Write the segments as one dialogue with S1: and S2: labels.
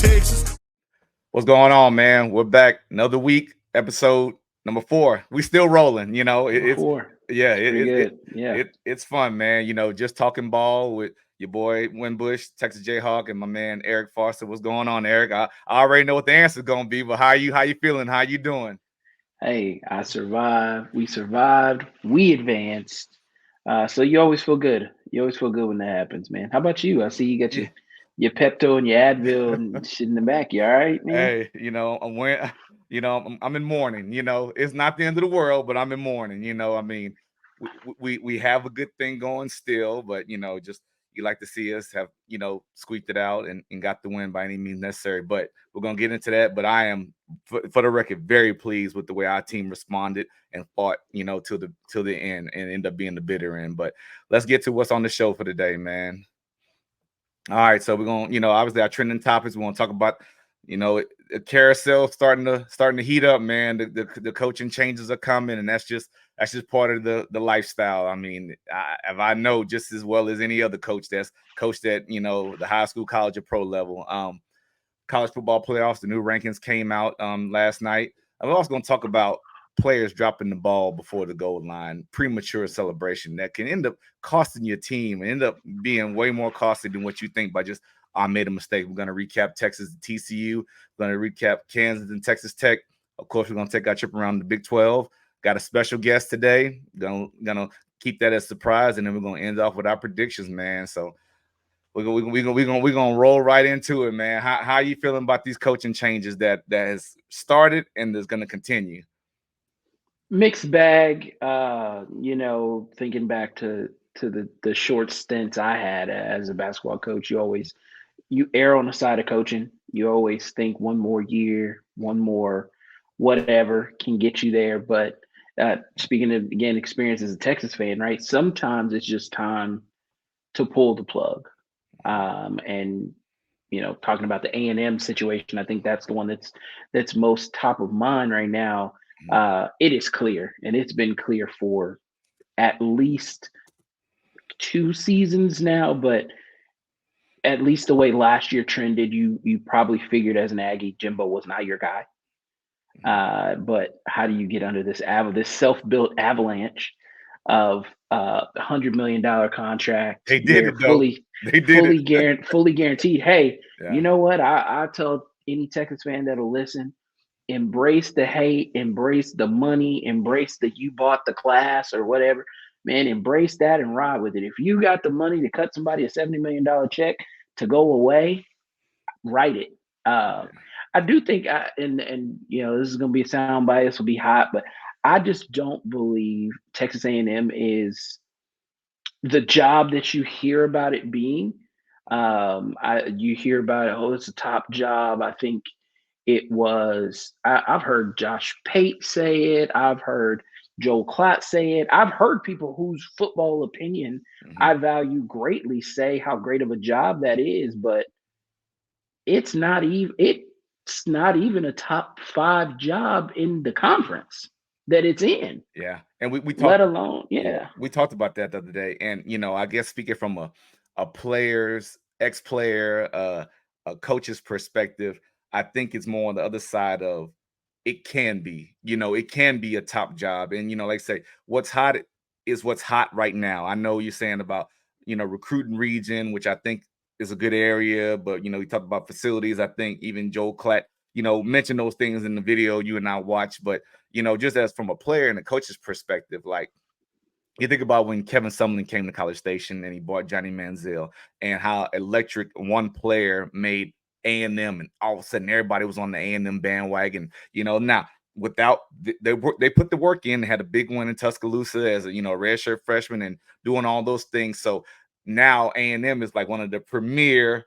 S1: Texas.
S2: What's going on, man? We're back another week, episode number 4. We still rolling,
S3: Number
S2: it's
S3: four.
S2: yeah,
S3: Pretty good. Yeah.
S2: it's fun, man. Just talking ball with your boy Winbush, Texas Jayhawk, and my man Eric Foster. What's going on, Eric? I already know what the answer's gonna be, but how you feeling? How you doing?
S3: Hey, I survived. We survived. We advanced. So you always feel good. You always feel good when that happens, man. How about you? I see you got
S2: Yeah.
S3: your Pepto and your Advil and shit in the back. You all right, man?
S2: Hey, I'm wearing, I'm in mourning. It's not the end of the world, but I'm in mourning. I mean, we have a good thing going still, but just you like to see us have squeaked it out and got the win by any means necessary. But we're gonna get into that. But I am, for the record, very pleased with the way our team responded and fought, till the end and end up being the bitter end. But let's get to what's on the show for today, man. All right, so we're gonna, obviously our trending topics. We want to talk about, the carousel starting to heat up, man. The coaching changes are coming, and that's just part of the lifestyle. I mean, I know just as well as any other coach that's coached at the high school, college, or pro level. College football playoffs, the new rankings came out last night. I'm also going to talk about players dropping the ball before the goal line, premature celebration that can end up costing your team and end up being way more costly than what you think by just, I made a mistake. We're going to recap Texas and TCU. We're going to recap Kansas and Texas Tech. Of course, we're going to take our trip around the Big 12. Got a special guest today. Gonna keep that as a surprise, and then we're going to end off with our predictions, man. So we're gonna roll right into it, man. How are you feeling about these coaching changes that has started and is going to continue?
S3: Mixed bag. Thinking back to the short stints I had as a basketball coach, you err on the side of coaching. You always think one more year, one more whatever can get you there. But speaking of, again, experience as a Texas fan, right? Sometimes it's just time to pull the plug. And talking about the A&M situation, I think that's the one that's most top of mind right now. It is clear, and it's been clear for at least 2 seasons now, but at least the way last year trended, you probably figured as an Aggie, Jimbo was not your guy. But how do you get under this self-built avalanche of $100 million contract?
S2: They did it, though. They did it.
S3: Fully guaranteed. Hey,
S2: Yeah.
S3: you know what? I tell any Texas fan that'll listen, embrace the hate, embrace the money, embrace that you bought the class or whatever. Man, embrace that and ride with it. If you got the money to cut somebody a $70 million check to go away, write it. I do think, and this is going to be a soundbite. This will be hot, but I just don't believe Texas A&M is the job that you hear about it being. You hear about it. Oh, it's a top job. I think it was. I've heard Josh Pate say it. I've heard Joel Klatt say it. I've heard people whose football opinion I value greatly say how great of a job that is, but it's not even a top 5 job in the conference that it's in.
S2: Yeah, and we talked,
S3: let alone
S2: we talked about that the other day, and I guess speaking from a player's ex-player, a coach's perspective, I think it's more on the other side of it can be, it can be a top job, and like I say, what's hot is what's hot right now. I know you're saying about recruiting region, which I think is a good area, but you talked about facilities. I think even Joel Klatt, mentioned those things in the video you and I watched, but just as from a player and a coach's perspective, like you think about when Kevin Sumlin came to College Station and he bought Johnny Manziel and how electric one player made A&M, and all of a sudden everybody was on the A&M bandwagon. Now without they put the work in, they had a big win in Tuscaloosa as a redshirt freshman and doing all those things. So now A&M is like one of the premier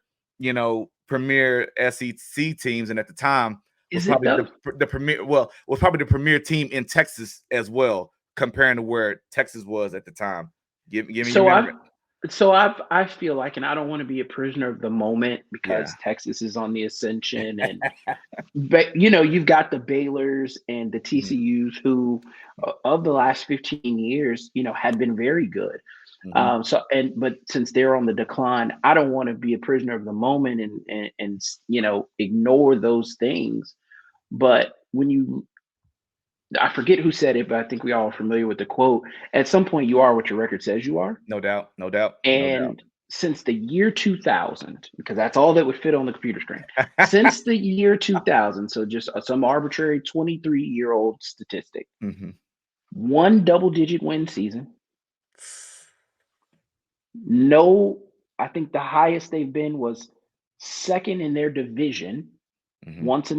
S2: SEC teams, and at the time was probably the premier. Well, was probably the premier team in Texas as well, comparing to where Texas was at the time. Give me your memory.
S3: I feel like, and I don't want to be a prisoner of the moment because Texas is on the ascension, and but you've got the Baylors and the TCUs who, of the last 15 years, had been very good.
S2: Mhm.
S3: But since they're on the decline, I don't want to be a prisoner of the moment and ignore those things. But I forget who said it, but I think we all are familiar with the quote. At some point, you are what your record says you are.
S2: No doubt. No doubt. No doubt.
S3: And since the year 2000, because that's all that would fit on the computer screen, since the year 2000, so just some arbitrary 23-year-old statistic,
S2: Mhm.
S3: one double digit win season. No, I think the highest they've been was second in their division,
S2: Mhm.
S3: once in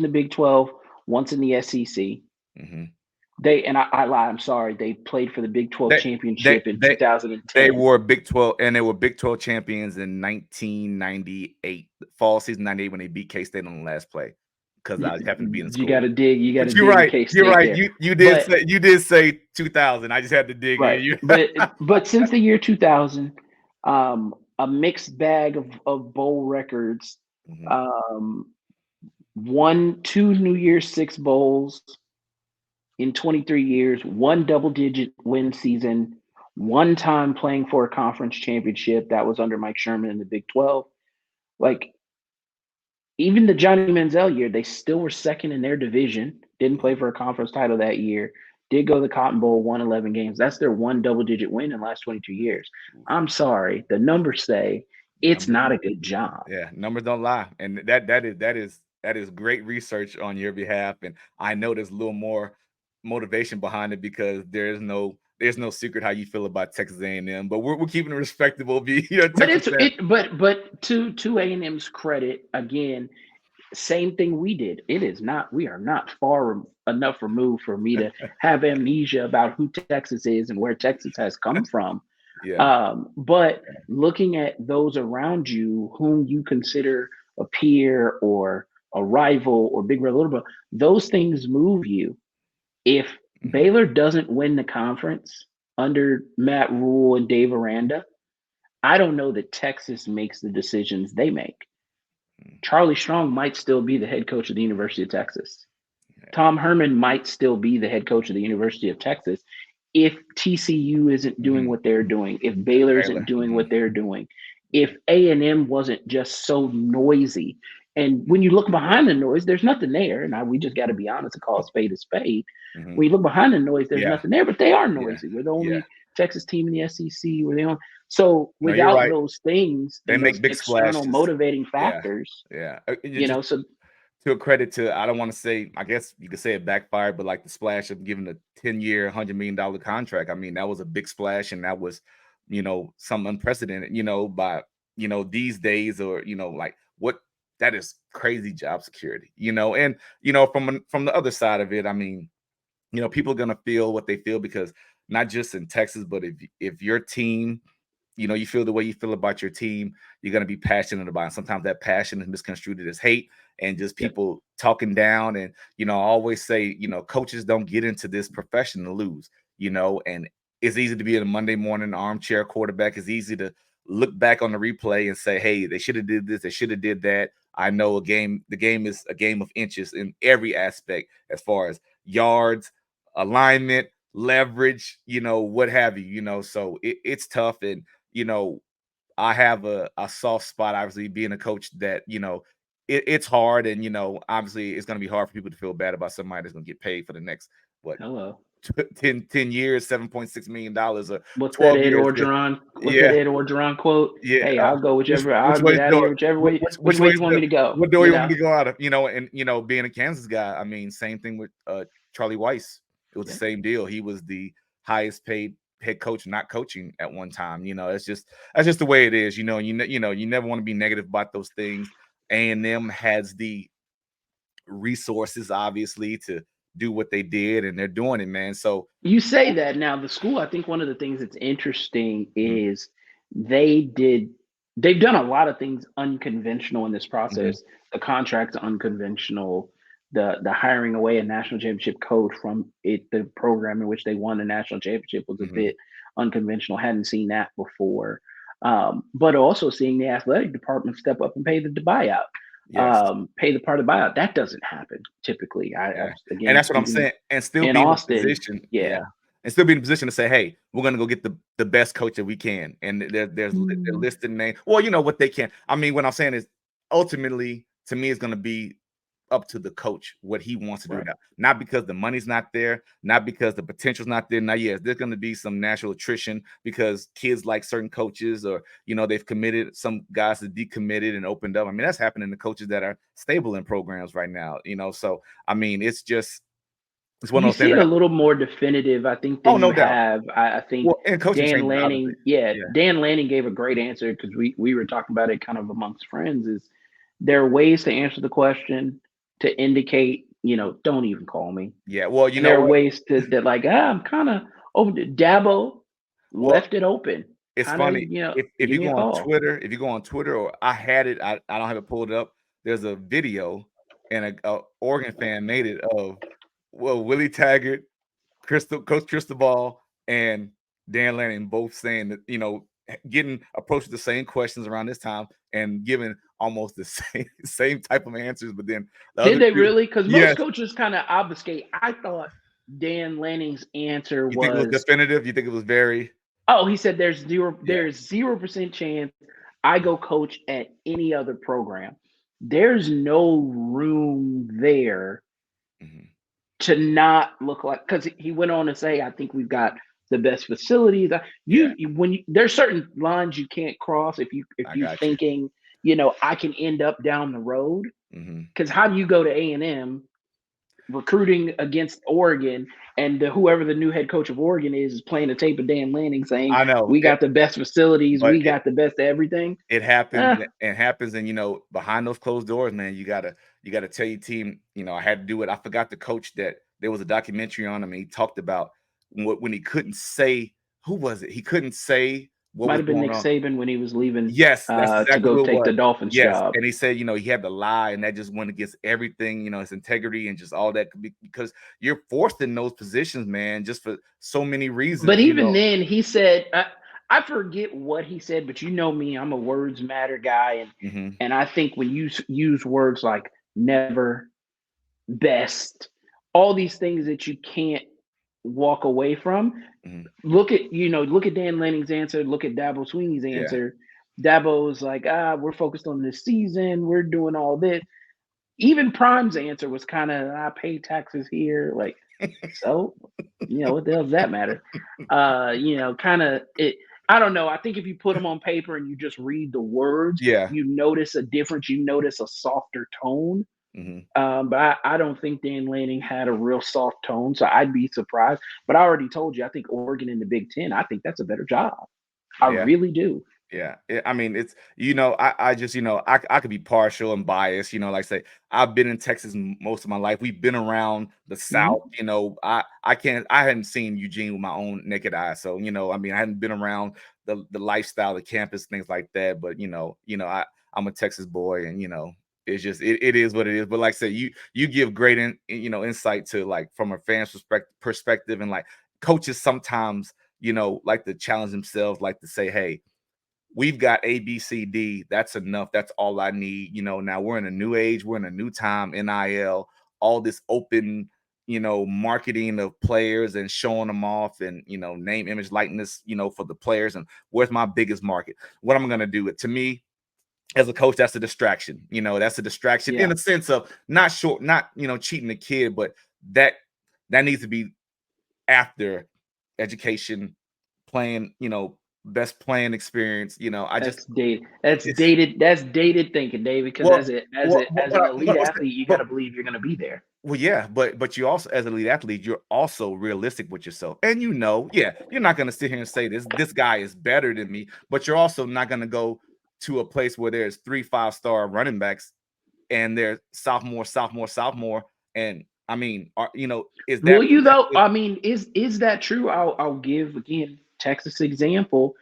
S3: the Big 12, once in the SEC.
S2: Mhm.
S3: I lie, I'm sorry. They played for the Big 12
S2: They they
S3: championship in
S2: they they
S3: 2010.
S2: were Big 12 and they were Big 12 champions in 1998, fall season 98 when they beat K-State on the last play because I happened to be in
S3: You
S2: school.
S3: got to dig. You got to
S2: But you're
S3: dig the
S2: right.
S3: K
S2: You're
S3: State
S2: right.
S3: there.
S2: You
S3: But
S2: did say 2000. I just had to dig in.
S3: right,
S2: You.
S3: but since the year 2000, a mixed bag of bowl records.
S2: Mhm.
S3: Um, won two New Year's Six bowls in 23 years. One double-digit win season. One time playing for a conference championship that was under Mike Sherman in the Big 12. Like even the Johnny Manziel year, they still were second in their division. Didn't play
S2: Mhm.
S3: for a conference title that year. Did go to the Cotton Bowl, won 11 games. That's their one double-digit win in the last 22 years. I'm sorry, the numbers say it's
S2: Numbers,
S3: not a good job.
S2: yeah, numbers don't lie, and that is great research on your behalf, and I know there's a little more motivation behind it because there's no secret how you feel about Texas A&M, but we're keeping it respectable. Be you know,
S3: But
S2: Texas fan.
S3: to A&M's credit, again, same thing we did. We are not far enough removed for me to have amnesia about who Texas is and where Texas has come from.
S2: Yeah.
S3: But looking at those around you whom you consider a peer or a rival or big brother, little brother, those things move you. If
S2: Mhm.
S3: Baylor doesn't win the conference under Matt Rule and Dave Aranda, I don't know that Texas makes the decisions they make.
S2: Mm.
S3: Charlie Strong might still be the head coach of the University of Texas.
S2: Yeah.
S3: Tom Herman might still be the head coach of the University of Texas if TCU isn't doing
S2: Mhm.
S3: what they're doing, if Baylor isn't
S2: Baylor.
S3: doing
S2: Mhm.
S3: what they're doing,
S2: Yeah.
S3: if A&M wasn't just so noisy. And when you look behind the noise, there's nothing there. Now we just got to be honest and call a spade a spade.
S2: Mhm.
S3: When you look behind the noise, there's
S2: Yeah.
S3: nothing there, but they are
S2: Yeah.
S3: noisy. We're the
S2: Yeah.
S3: only Texas team in the SEC. We're the only. So
S2: No, you're
S3: without
S2: right.
S3: those things
S2: They
S3: and
S2: make
S3: those
S2: big
S3: external
S2: splashes.
S3: motivating
S2: Yeah.
S3: factors,
S2: Yeah. You
S3: you
S2: just
S3: know, so
S2: to a credit to, I don't want to say, I guess you could say it backfired, but like the splash of giving a 10-year, $100 million contract. I mean, that was a big splash, and that was, some unprecedented, by, these days, or, like what that is crazy job security, and from the other side of it, I mean, people are gonna feel what they feel because not just in Texas, but if your team, you feel the way you feel about your team, you're going to be passionate about it. Sometimes that passion is misconstrued as hate and just
S3: yep.
S2: people talking down. And, I always say, coaches don't get into this profession to lose, and it's easy to be in a Monday morning armchair quarterback. It's easy to look back on the replay and say, hey, they should have did this. They should have did that. I know the game is a game of inches in every aspect as far as yards, alignment, leverage, what have you, so it's tough. And, you know, I have a soft spot, obviously, being a coach that, it's hard. And, obviously, it's going to be hard for people to feel bad about somebody that's going to get paid for the next, what,
S3: Hello.
S2: 10 years, $7.6 million, or
S3: What's that
S2: 12
S3: Ed
S2: years.
S3: Orgeron? What's that
S2: Yeah.
S3: Ed Orgeron quote?
S2: Yeah.
S3: Hey, I'll go
S2: Which,
S3: whichever.
S2: which
S3: I'll
S2: way
S3: get
S2: is
S3: out of here
S2: door?
S3: whichever way.
S2: Which
S3: Way
S2: way
S3: you
S2: is
S3: want me to go?
S2: what door
S3: You
S2: you want
S3: know.
S2: me to go out of? And, being a Kansas guy, I mean, same thing with Charlie Weiss. It was the
S3: Yeah.
S2: same deal. He was the highest paid head coach not coaching at one time. That's just the way it is. You never want to be negative about those things. A&M has the resources, obviously, to do what they did, and they're doing it, man. So,
S3: You say that now. The school. I think one of the things that's interesting
S2: mhm,
S3: is they did. They've done a lot of things unconventional in this
S2: mhm,
S3: process. The contracts unconventional. The hiring away a national championship coach from it. The program in which they won the national championship was a
S2: mhm.
S3: bit unconventional. Hadn't seen that before. But also seeing the athletic department step up and pay the buyout,
S2: Yes.
S3: pay the part of the buyout. That doesn't happen typically.
S2: Yeah. And
S3: Again
S2: that's what I'm
S3: speaking
S2: saying. And still
S3: in
S2: be in a
S3: Austin,
S2: position. Yeah.
S3: yeah.
S2: and still be in a position to say, hey, we're gonna go get the best coach that we can. And they're
S3: Mm,
S2: listed name. Well, you know what they can. I mean, what I'm saying is ultimately to me it's gonna be up to the coach what he wants to do
S3: right.
S2: now. Not because the money's not there, not because the potential's not there. Now, yes, there's going to be some natural attrition because kids like certain coaches, or they've committed some guys that decommitted and opened up. I mean, that's happening to coaches that are stable in programs right now. So I mean, it's one
S3: You
S2: of those
S3: see
S2: things.
S3: it a little more definitive, I think,
S2: Oh,
S3: than you
S2: no doubt.
S3: have. I think
S2: Well, and coaching
S3: Dan
S2: changes obviously.
S3: Lanning, yeah,
S2: Yeah,
S3: Dan Lanning gave a great answer because we were talking about it kind of amongst friends. Is there are ways to answer the question to indicate, don't even call me.
S2: yeah. Well, you
S3: And
S2: know
S3: there are
S2: what?
S3: ways that like, I'm kind of over to Dabo
S2: Well,
S3: left it open.
S2: it's
S3: Kind of,
S2: funny if
S3: give
S2: you
S3: me
S2: go
S3: a
S2: on
S3: call.
S2: Twitter, or I had it, I don't have it pulled up. There's a video, and a Oregon fan made it of, well, Willie Taggart, Coach Cristobal, and Dan Lanning both saying that getting approached with the same questions around this time and giving almost the same type of answers, but then the
S3: Did
S2: other
S3: they
S2: two,
S3: really? Because most
S2: yes.
S3: coaches kind of obfuscate. I thought Dan Lanning's answer
S2: You think it was
S3: was,
S2: definitive? You think it was very,
S3: oh, he said there's zero
S2: yeah.
S3: there's 0% chance I go coach at any other program. There's no room there
S2: Mhm.
S3: to not look like, because he went on to say, I think we've got the best facilities.
S2: Yeah,
S3: There's certain lines you can't cross if
S2: I
S3: you
S2: got you.
S3: thinking, I can end up down the road.
S2: Mhm.
S3: Because how do you go to A&M recruiting against Oregon, and whoever the new head coach of Oregon is playing a tape of Dan Lanning saying
S2: I know,
S3: we got the best facilities,
S2: but
S3: we got the best everything.
S2: it happens.
S3: Eh,
S2: It happens, and behind those closed doors, man, you gotta tell your team. I had to do it. I forgot the coach that there was a documentary on him, and he talked about when he couldn't say, who was it? He couldn't say what
S3: Might
S2: was
S3: have been
S2: going
S3: Nick
S2: on.
S3: Saban when he was leaving
S2: Yes, that's
S3: to
S2: exactly
S3: go
S2: what it
S3: take the
S2: was.
S3: Dolphins
S2: Yes,
S3: job.
S2: and he said, he had to lie, and that just went against everything, his integrity and just all that, because you're forced in those positions, man, just for so many
S3: But
S2: reasons.
S3: even then, he said, I forget what he said, but you know me, I'm a words matter guy, and
S2: Mhm.
S3: and I think when you use words like never, best, all these things that you can't walk away from.
S2: Mhm.
S3: Look at Dan Lanning's answer. Look at Dabo Sweeney's
S2: Yeah.
S3: answer. Dabo's like, we're focused on this season. We're doing all this. Even Prime's answer was kind of, I pay taxes here. Like, so, what the hell does that matter? Kind of it. I don't know. I think if you put them on paper and you just read the words,
S2: Yeah.
S3: you notice a difference. You notice a softer tone.
S2: Mhm.
S3: But I don't think Dan Lanning had a real soft tone, so I'd be surprised. But I already told you, I think Oregon in the Big Ten, I think that's a better job. I
S2: Yeah.
S3: really do.
S2: Yeah, I mean, it's I just I could be partial and biased. Like I say, I've been in Texas most of my life. We've been around the South.
S3: Mhm.
S2: I hadn't seen Eugene with my own naked eye. So I mean, I hadn't been around the lifestyle, the campus, things like that. But I'm a Texas boy, and it's just it is what it is. But like I said, you give great insight to, like, from a fan's perspective, and like coaches sometimes like to challenge themselves, like to say, hey, we've got A, B, C, D. That's enough. That's all I need. Now we're in a new age. We're in a new time. NIL, all this open, marketing of players and showing them off, and, name, image, likeness, for the players. And where's my biggest market? What am I going to do? It to me, as a coach, that's a distraction. That's a distraction in
S3: Yeah.
S2: a sense of not cheating the kid, but that needs to be after education, playing, best playing experience. I just
S3: That's dated. That's
S2: it's
S3: dated. That's dated thinking, David. Because
S2: well,
S3: as an elite athlete, you got
S2: but
S3: to believe you're going to be there.
S2: well, yeah, but you also, as a elite athlete, you're also realistic with yourself, and yeah, you're not going to sit here and say this guy is better than me, but you're also not going to go to a place where there's 3 5-star running backs and they're sophomore, and I mean, is that
S3: Will you though?
S2: productive?
S3: I mean, is that true? I'll give again Texas example.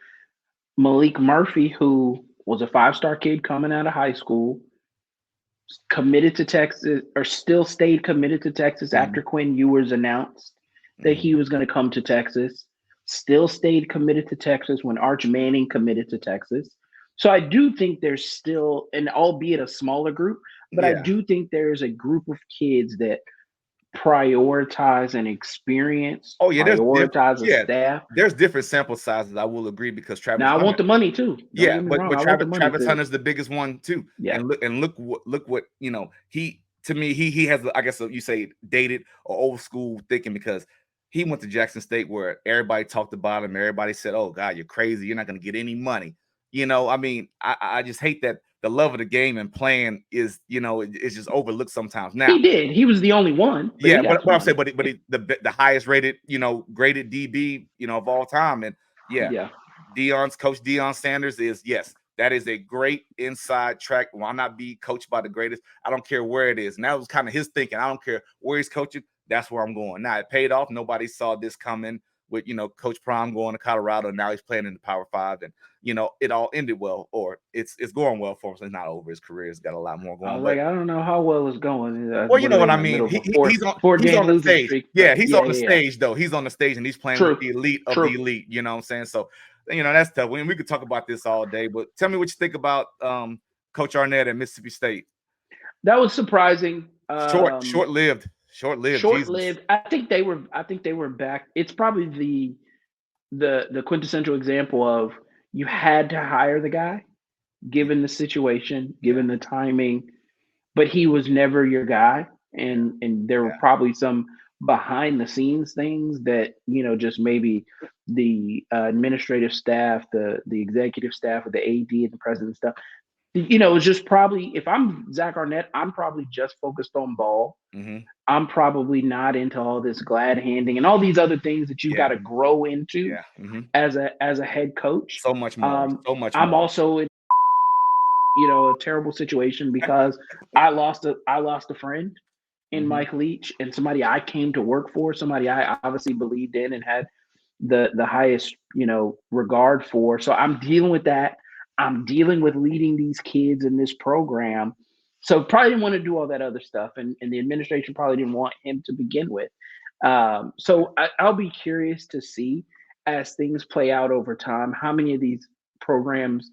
S3: Malik Murphy, who was a 5-star kid coming out of high school, committed to Texas, or still stayed committed to Texas after
S2: Mhm,
S3: Quinn Ewers announced that
S2: mhm.
S3: he was going to come to Texas. Still stayed committed to Texas when Arch Manning committed to Texas. So I do think there's still, and albeit a smaller group, but I
S2: Yeah,
S3: do think there's a group of kids that prioritize an experience,
S2: Oh yeah, there's different.
S3: prioritize a
S2: Yeah,
S3: staff.
S2: there's different sample sizes. I will agree because Travis
S3: Now I
S2: Hunter.
S3: want the money too. Don't
S2: Yeah,
S3: get me
S2: but
S3: wrong. I want the money
S2: Travis
S3: too.
S2: Hunter's the biggest one too.
S3: Yeah.
S2: And look what he to me he has I guess you say dated or old school thinking because he went to Jackson State where everybody talked about him. Everybody said, "Oh God, you're crazy. You're not going to get any money." I mean, I just hate that the love of the game and playing is it's just overlooked sometimes. Now,
S3: He did. He was the only one, but he
S2: yeah,
S3: got
S2: but
S3: some
S2: I'm saying,
S3: money.
S2: the highest rated, graded DB, of all time, and yeah,
S3: Yeah.
S2: Coach Deion Sanders is yes, that is a great inside track. Why not be coached by the greatest? I don't care where it is, and that was kind of his thinking. I don't care where he's coaching. That's where I'm going. Now it paid off. Nobody saw this coming with Coach Prime going to Colorado. Now he's playing in the Power Five, and it all ended well, or it's going well for him. So it's not over. His career has got a lot more
S3: I
S2: going,
S3: was
S2: but
S3: like, I don't know how well it's going.
S2: well, you
S3: What are
S2: know
S3: they
S2: what
S3: in
S2: I
S3: the
S2: mean.
S3: middle of a
S2: He's
S3: four
S2: on
S3: game
S2: the
S3: losing
S2: stage.
S3: streak?
S2: Yeah,
S3: But
S2: he's
S3: yeah,
S2: on the
S3: yeah, yeah.
S2: stage though. He's on the stage and he's playing with
S3: True.
S2: the elite of the
S3: True.
S2: elite. You know what I'm saying? So, that's tough. We could talk about this all day, but tell me what you think about Coach Arnett at Mississippi State.
S3: That was surprising.
S2: Short-lived. Jesus.
S3: Short-lived. I think they were back. It's probably the quintessential example of you had to hire the guy given the situation,
S2: Yeah.
S3: given the timing, but he was never your guy.
S2: Yeah.
S3: And there were
S2: Yeah.
S3: probably some behind the scenes things that just maybe the administrative staff, the executive staff, with the AD and the president stuff. It was just probably, if I'm Zach Arnett, I'm probably just focused on ball.
S2: Mm-hmm.
S3: I'm probably not into all this glad handing and all these other things that you got
S2: Yeah.
S3: to grow into
S2: Yeah. Mm-hmm.
S3: as a head coach.
S2: So much more. So much
S3: I'm
S2: more.
S3: also in a terrible situation because I lost a friend in
S2: Mm-hmm.
S3: Mike Leach, and somebody I came to work for, somebody I obviously believed in and had the highest regard for. So I'm dealing with that. I'm dealing with leading these kids in this program. So probably didn't want to do all that other stuff, and the administration probably didn't want him to begin with. So I'll be curious to see as things play out over time how many of these programs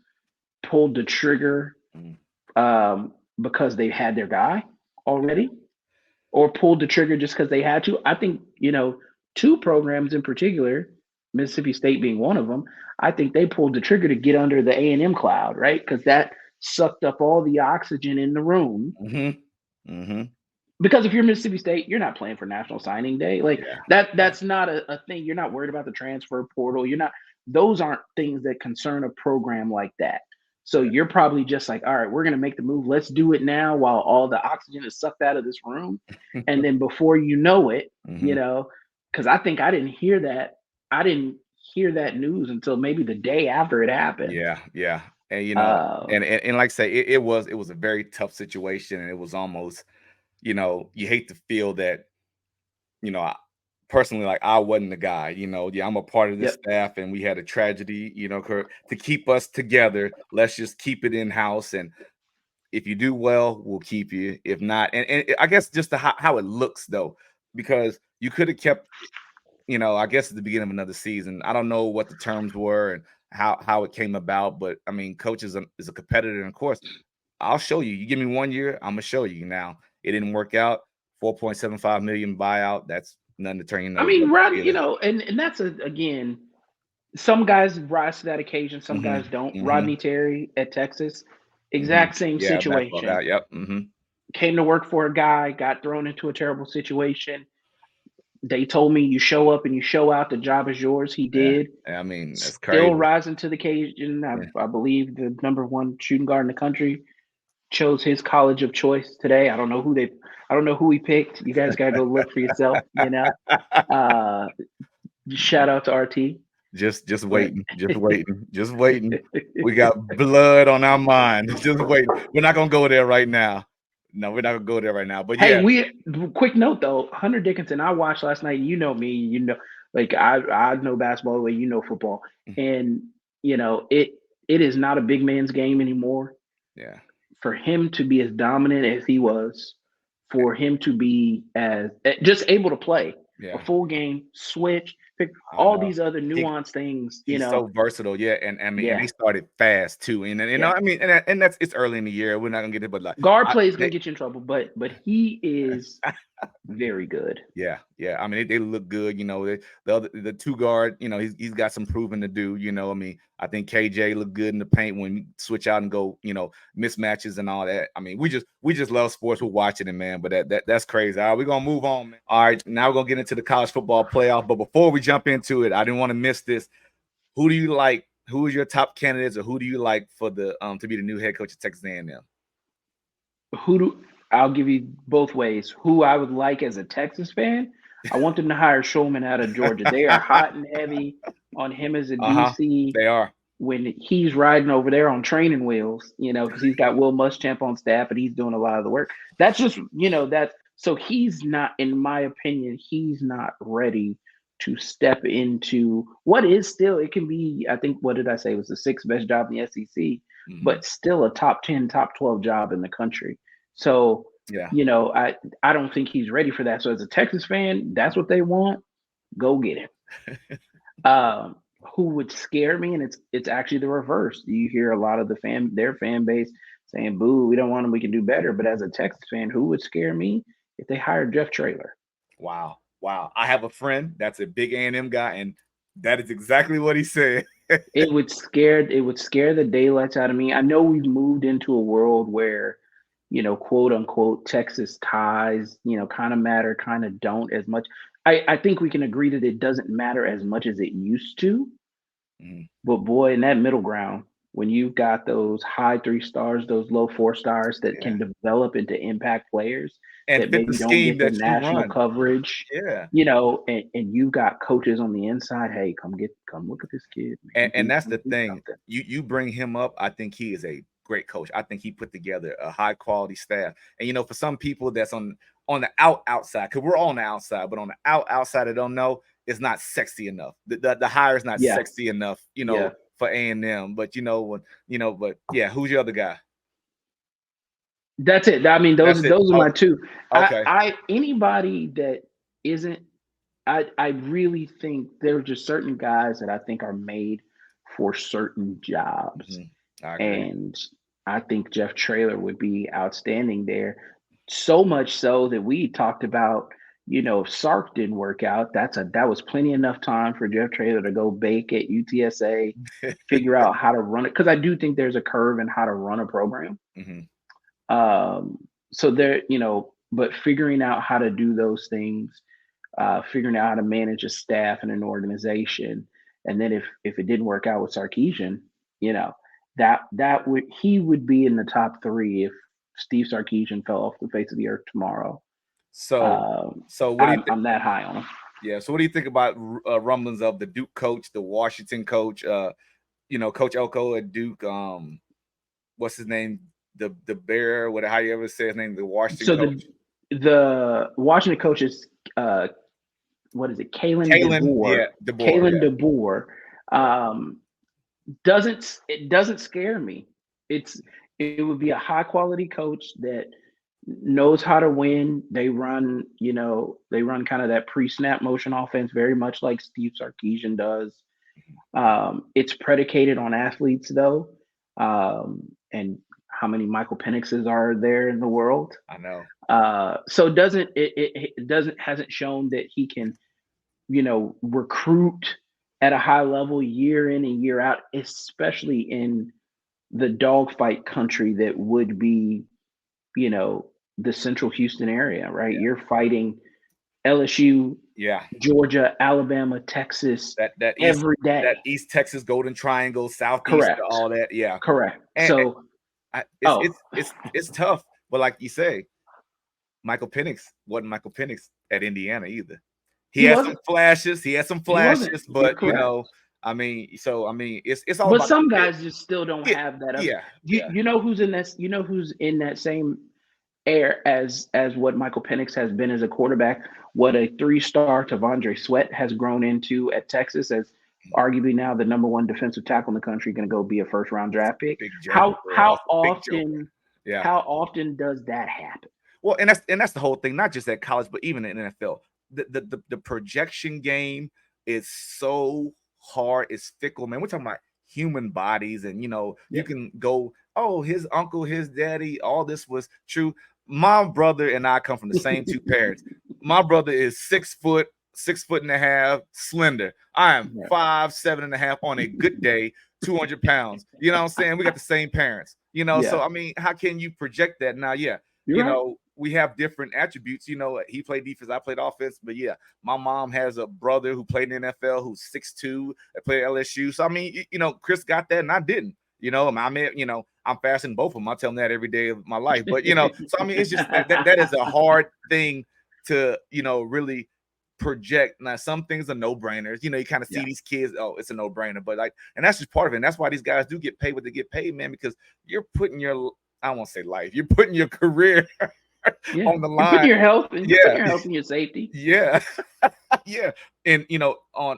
S3: pulled the trigger
S2: Mm-hmm.
S3: because they had their guy already, or pulled the trigger just because they had to. I think, two programs in particular, Mississippi State being one of them, I think they pulled the trigger to get under the A&M cloud, right? Because that sucked up all the oxygen in the room.
S2: Mm-hmm. Mm-hmm.
S3: Because if you're Mississippi State, you're not playing for National Signing Day. Like
S2: Yeah.
S3: that's not a thing. You're not worried about the transfer portal. Those aren't things that concern a program like that. So you're probably just like, all right, we're going to make the move. Let's do it now while all the oxygen is sucked out of this room. And then before you know it,
S2: Mm-hmm.
S3: because I think I didn't hear that. I didn't hear that news until maybe the day after it happened.
S2: Yeah. Yeah. And
S3: Uh,
S2: and like I say, it was a very tough situation, and it was almost, you hate to feel that, personally, like I wasn't the guy, yeah, I'm a part of this
S3: yep.
S2: staff and we had a tragedy, to keep us together. Let's just keep it in house. And if you do well, we'll keep you. If not, and I guess just how it looks though, because you could have kept, I guess at the beginning of another season. I don't know what the terms were and how it came about, but I mean, coach is a competitor, and of course, I'll show you. You give me 1 year, I'm gonna show you. Now it didn't work out. 4.75 million buyout. That's nothing to turn your
S3: I
S2: nose
S3: mean,
S2: up
S3: Rod,
S2: either.
S3: and that's again, some guys rise to that occasion, some
S2: Mm-hmm.
S3: guys don't.
S2: Mm-hmm.
S3: Rodney Terry at Texas,
S2: Mm-hmm.
S3: exact same
S2: Yeah, basketball guy.
S3: situation.
S2: Yep. Mm-hmm.
S3: Came to work for a guy, got thrown into a terrible situation. They told me you show up and you show out, the job is yours. He
S2: Yeah.
S3: did.
S2: I mean, that's
S3: Still
S2: crazy.
S3: rising to the occasion.
S2: Yeah.
S3: I believe the number one shooting guard in the country chose his college of choice today. I don't know who he picked. You guys gotta go look for yourself, Uh shout out to RT.
S2: Just
S3: But
S2: waiting. Just waiting. Just waiting. We got blood on our mind. Just waiting. We're not gonna go there right now. No, we're not gonna go there right now. But
S3: hey,
S2: yeah.
S3: quick note though, Hunter Dickinson, I watched last night. You know me, like I know basketball the way you know football. And it is not a big man's game anymore.
S2: Yeah.
S3: For him to be as dominant as he was, for him to be as just able to play a
S2: Yeah.
S3: full game, switch, pick
S2: I
S3: all
S2: know.
S3: these other nuanced things,
S2: He's so versatile, yeah, and I mean, and
S3: yeah,
S2: they started fast too, and
S3: yeah.
S2: I mean, and that's it's early in the year. We're not gonna get it, but like,
S3: Guard play is gonna get you in trouble, but he is Very good.
S2: Yeah, yeah. I mean, they look good. The two guard. He's got some proving to do. I mean, I think KJ looked good in the paint when you switch out and go. Mismatches and all that. I mean, we just love sports. We're watching it, man. But that's crazy. All right, we're gonna move on, man. All right, now we're gonna get into the college football playoff. But before we jump into it, I didn't want to miss this. Who do you like? Who is your top candidates, or who do you like for the to be the new head coach of Texas A&M?
S3: Who do I'll give you both ways. Who I would like as a Texas fan, I want them to hire Shulman out of Georgia. They are hot and heavy on him as a
S2: Uh-huh.
S3: DC
S2: They are.
S3: when he's riding over there on training wheels, because he's got Will Muschamp on staff and he's doing a lot of the work. That's just, that's so he's not, in my opinion, he's not ready to step into what is still, it can be, I think, what did I say, it was the sixth best job in the SEC, but still a top 10, top 12 job in the country. So,
S2: Yeah.
S3: I don't think he's ready for that. So as a Texas fan, that's what they want. Go get him. Who would scare me, and it's actually the reverse. You hear a lot of their fan base saying, "Boo, we don't want him. We can do better." But as a Texas fan, who would scare me if they hired Jeff Traylor?
S2: Wow. I have a friend that's a big A&M guy, and that is exactly what he said.
S3: It would scare the daylights out of me. I know we've moved into a world where, quote unquote, Texas ties, kind of matter, kind of don't as much. I think we can agree that it doesn't matter as much as it used to. But boy, in that middle ground, when you've got those high 3 stars, those low 4 stars that can develop into impact players
S2: And
S3: that
S2: fit the
S3: maybe don't
S2: scheme
S3: get the
S2: that you
S3: national
S2: run.
S3: coverage,
S2: Yeah.
S3: and you've got coaches on the inside. Hey, come look at this kid. Man.
S2: And that's the
S3: Do
S2: thing.
S3: something.
S2: You bring him up. I think he is a great coach. I think he put together a high quality staff. And for some people that's on the outside, because we're all on the outside, but on the outside that don't know, it's not sexy enough. The hire is not
S3: Yeah,
S2: sexy enough,
S3: yeah.
S2: for A&M. But but yeah, who's your other guy?
S3: That's it. I mean, those
S2: That's it.
S3: those are
S2: Oh,
S3: my two.
S2: okay.
S3: I anybody that isn't, I really think there are just certain guys that I think are made for certain jobs.
S2: I agree.
S3: And I think Jeff Traylor would be outstanding there. So much so that we talked about, if Sark didn't work out, that was plenty enough time for Jeff Traylor to go bake at UTSA, figure out how to run it. Because I do think there's a curve in how to run a program. Um, so there, but figuring out how to do those things, figuring out how to manage a staff and an organization, and then if it didn't work out with Sarkeesian, that would be in the top three if Steve Sarkeesian fell off the face of the earth tomorrow.
S2: So
S3: Um,
S2: so what do you think?
S3: I'm that high on him.
S2: Yeah. So what do you think about rumblings of the Duke coach, the Washington coach, Coach Elko at Duke? What's his name? The Bear, what how you ever say his name? The Washington
S3: So
S2: coach,
S3: the Washington coach is what is it? Kalen
S2: Kalen. Yeah,
S3: DeBoer.
S2: DeBoer.
S3: Kalen
S2: Yeah,
S3: DeBoer. Um, doesn't scare me. It would be a high quality coach that knows how to win. They run kind of that pre-snap motion offense very much like Steve Sarkeesian does. It's predicated on athletes though, and how many Michael Penixes are there in the world?
S2: I know.
S3: So it doesn't hasn't shown that he can recruit at a high level year in and year out, especially in the dogfight country that would be, you know, the central Houston area, right?
S2: Yeah,
S3: You're fighting LSU,
S2: yeah.
S3: Georgia, Alabama, Texas
S2: That East
S3: every day.
S2: Texas Golden Triangle, Southeast,
S3: Correct.
S2: all that. Yeah,
S3: Correct.
S2: and
S3: So,
S2: it's
S3: oh,
S2: it's tough. But like you say, Michael Penix wasn't Michael Penix at Indiana either. He
S3: he
S2: had some
S3: wasn't.
S2: flashes.
S3: He wasn't. You're
S2: But
S3: correct.
S2: I mean, it's all
S3: But
S2: about the
S3: some
S2: fit.
S3: guys just still don't
S2: Yeah,
S3: have that.
S2: yeah,
S3: You
S2: yeah.
S3: you know who's in this? You know who's in that same air as what Michael Penix has been as a quarterback, what a 3-star Tavondre Sweat has grown into at Texas as arguably now the number one defensive tackle in the country, going to go be a first round
S2: That's a
S3: draft pick.
S2: big joker,
S3: How
S2: bro.
S3: how
S2: That's a big joker.
S3: often
S2: Yeah.
S3: how often does that happen?
S2: Well, and that's the whole thing, not just at college, but even in NFL. The projection game is so hard, it's fickle, man. We're talking about human bodies, and you
S3: Yeah.
S2: can go, oh, his uncle, his daddy, all this was true. my brother and I come from the same two parents. My brother is 6 foot, 6 foot and a half, slender. I am
S3: Yeah.
S2: 5'7.5" on a good day, 200 pounds. You know what I'm saying? We got the same parents.
S3: Yeah.
S2: So I mean, how can you project that now? Yeah,
S3: You're right.
S2: we have different attributes. He played defense, I played offense, but yeah, my mom has a brother who played in the NFL who's 6'2", that played at LSU. So I mean, Chris got that and I didn't. I mean, I'm faster than both of them. I tell them that every day of my life. But so I mean, it's just that is a hard thing to really project. Now, some things are no brainers. You kind of see
S3: Yeah.
S2: these kids. Oh, it's a no brainer. But and that's just part of it. And that's why these guys do get paid what they get paid, man. Because you're putting your, I don't want to say life, you're putting your career
S3: Yeah.
S2: on the
S3: You're putting
S2: line.
S3: your health and you're putting
S2: Yeah,
S3: your health and your safety.
S2: yeah, yeah. And on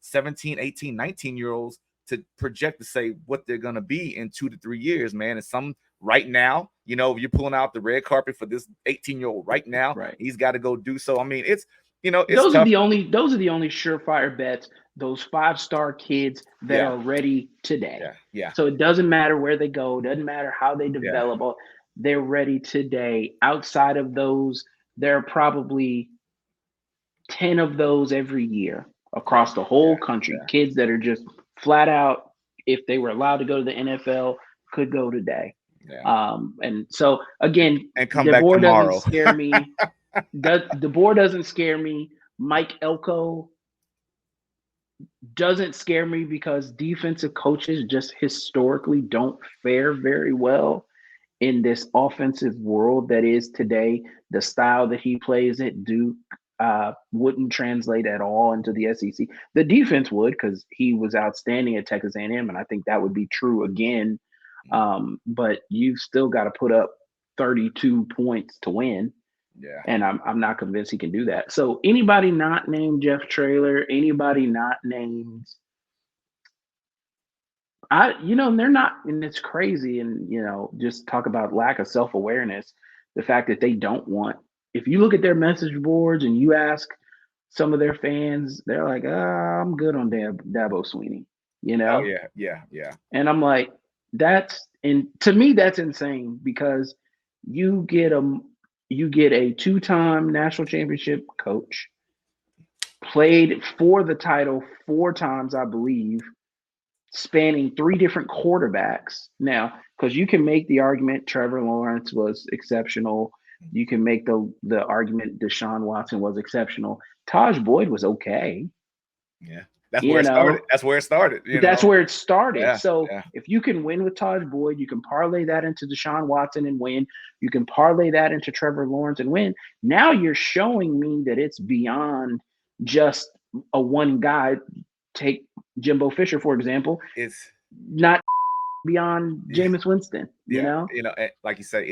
S2: 17, 18, 19-year olds to project to say what they're gonna be in 2 to 3 years, man. And some right now, you're pulling out the red carpet for this 18-year-old right now.
S3: Right.
S2: He's got to go do so. I mean, it's
S3: Those are
S2: tough.
S3: the only surefire bets. Those 5-star kids that
S2: Yeah,
S3: are ready today.
S2: yeah, yeah,
S3: So it doesn't matter where they go, doesn't matter how they
S2: yeah,
S3: develop. They're ready today. Outside of those, there are probably 10 of those every year
S2: yeah,
S3: across the whole
S2: yeah,
S3: country.
S2: yeah,
S3: Kids that are just flat out, if they were allowed to go to the NFL, could go today.
S2: yeah.
S3: And so again,
S2: And come back
S3: DeBoer doesn't
S2: tomorrow.
S3: scare me. DeBoer doesn't scare me. Mike Elko doesn't scare me because defensive coaches just historically don't fare very well in this offensive world that is today. The style that he plays at Duke wouldn't translate at all into the SEC. The defense would, because he was outstanding at Texas A&M, and I think that would be true again. But you've still got to put up 32 points to win.
S2: Yeah.
S3: And I'm not convinced he can do that. So anybody not named Jeff Traylor, anybody not named they're not, and it's crazy. And just talk about lack of self-awareness. The fact that they don't want, if you look at their message boards and you ask some of their fans, they're like, I'm good on Dabo Sweeney,
S2: Oh yeah, yeah, yeah,
S3: and I'm like, and to me, that's insane because you get a two-time national championship coach, played for the title 4 times, I believe, spanning 3 different quarterbacks. Now, because you can make the argument Trevor Lawrence was exceptional. You can make the argument Deshaun Watson was exceptional. Taj Boyd was okay.
S2: yeah. That's where
S3: You
S2: it started.
S3: know,
S2: That's where it started.
S3: that's where it started.
S2: Yeah,
S3: So
S2: yeah,
S3: if you can win with Taj Boyd, you can parlay that into Deshaun Watson and win. You can parlay that into Trevor Lawrence and win. Now you're showing me that it's beyond just a one guy. Take Jimbo Fisher, for example,
S2: it's
S3: not beyond
S2: yeah,
S3: Jameis Winston,
S2: yeah. Like you said,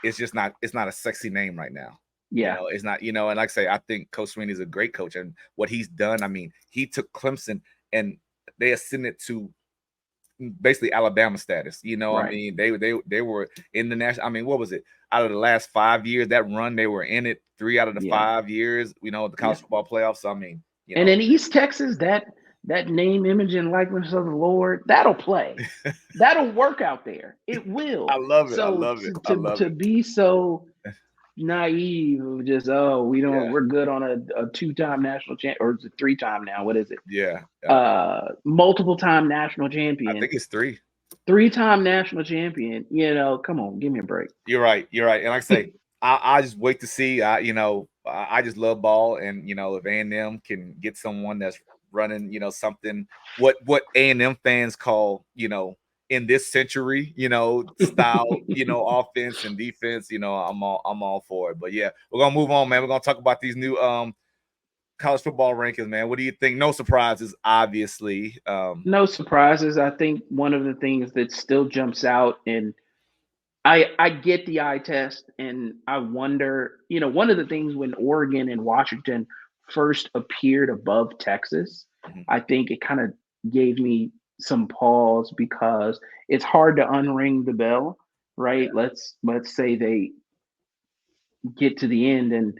S2: it's just not. It's not a sexy name right now.
S3: Yeah.
S2: It's not. And like I say, I think Coach Sweeney is a great coach, and what he's done. I mean, he took Clemson and they ascended to basically Alabama status. I
S3: Right.
S2: mean, they were in the national. I mean, what was it? Out of the last 5 years, that run they were in it 3 out of the
S3: Yeah.
S2: 5 years. The
S3: Yeah.
S2: college football playoffs. So, I mean,
S3: And in East Texas, that name, image, and likeness of the Lord, that'll play. That'll work out there. It will.
S2: I love it. I
S3: So
S2: love it. I love
S3: to
S2: it.
S3: be so naive of just,
S2: Yeah,
S3: we're good on a 2-time national champ, or it's a 3-time now. What is it?
S2: yeah.
S3: Multiple time national
S2: I
S3: champion,
S2: think it's 3.
S3: 3-time national champion. Come on, give me a break.
S2: You're right. You're right. And like I say, I just wait to see. I just love ball, and if A&M can get someone that's running, something what A&M fans call, in this century, style, offense and defense. I'm all for it. But yeah, we're gonna move on, man. We're gonna talk about these new college football rankings, man. What do you think? No surprises, obviously.
S3: No surprises. I think one of the things that still jumps out, and I get the eye test, and I wonder, one of the things when Oregon and Washington first appeared above Texas,
S2: Mhm.
S3: I think it kind of gave me some pause because it's hard to unring the bell, right? Let's say they get to the end and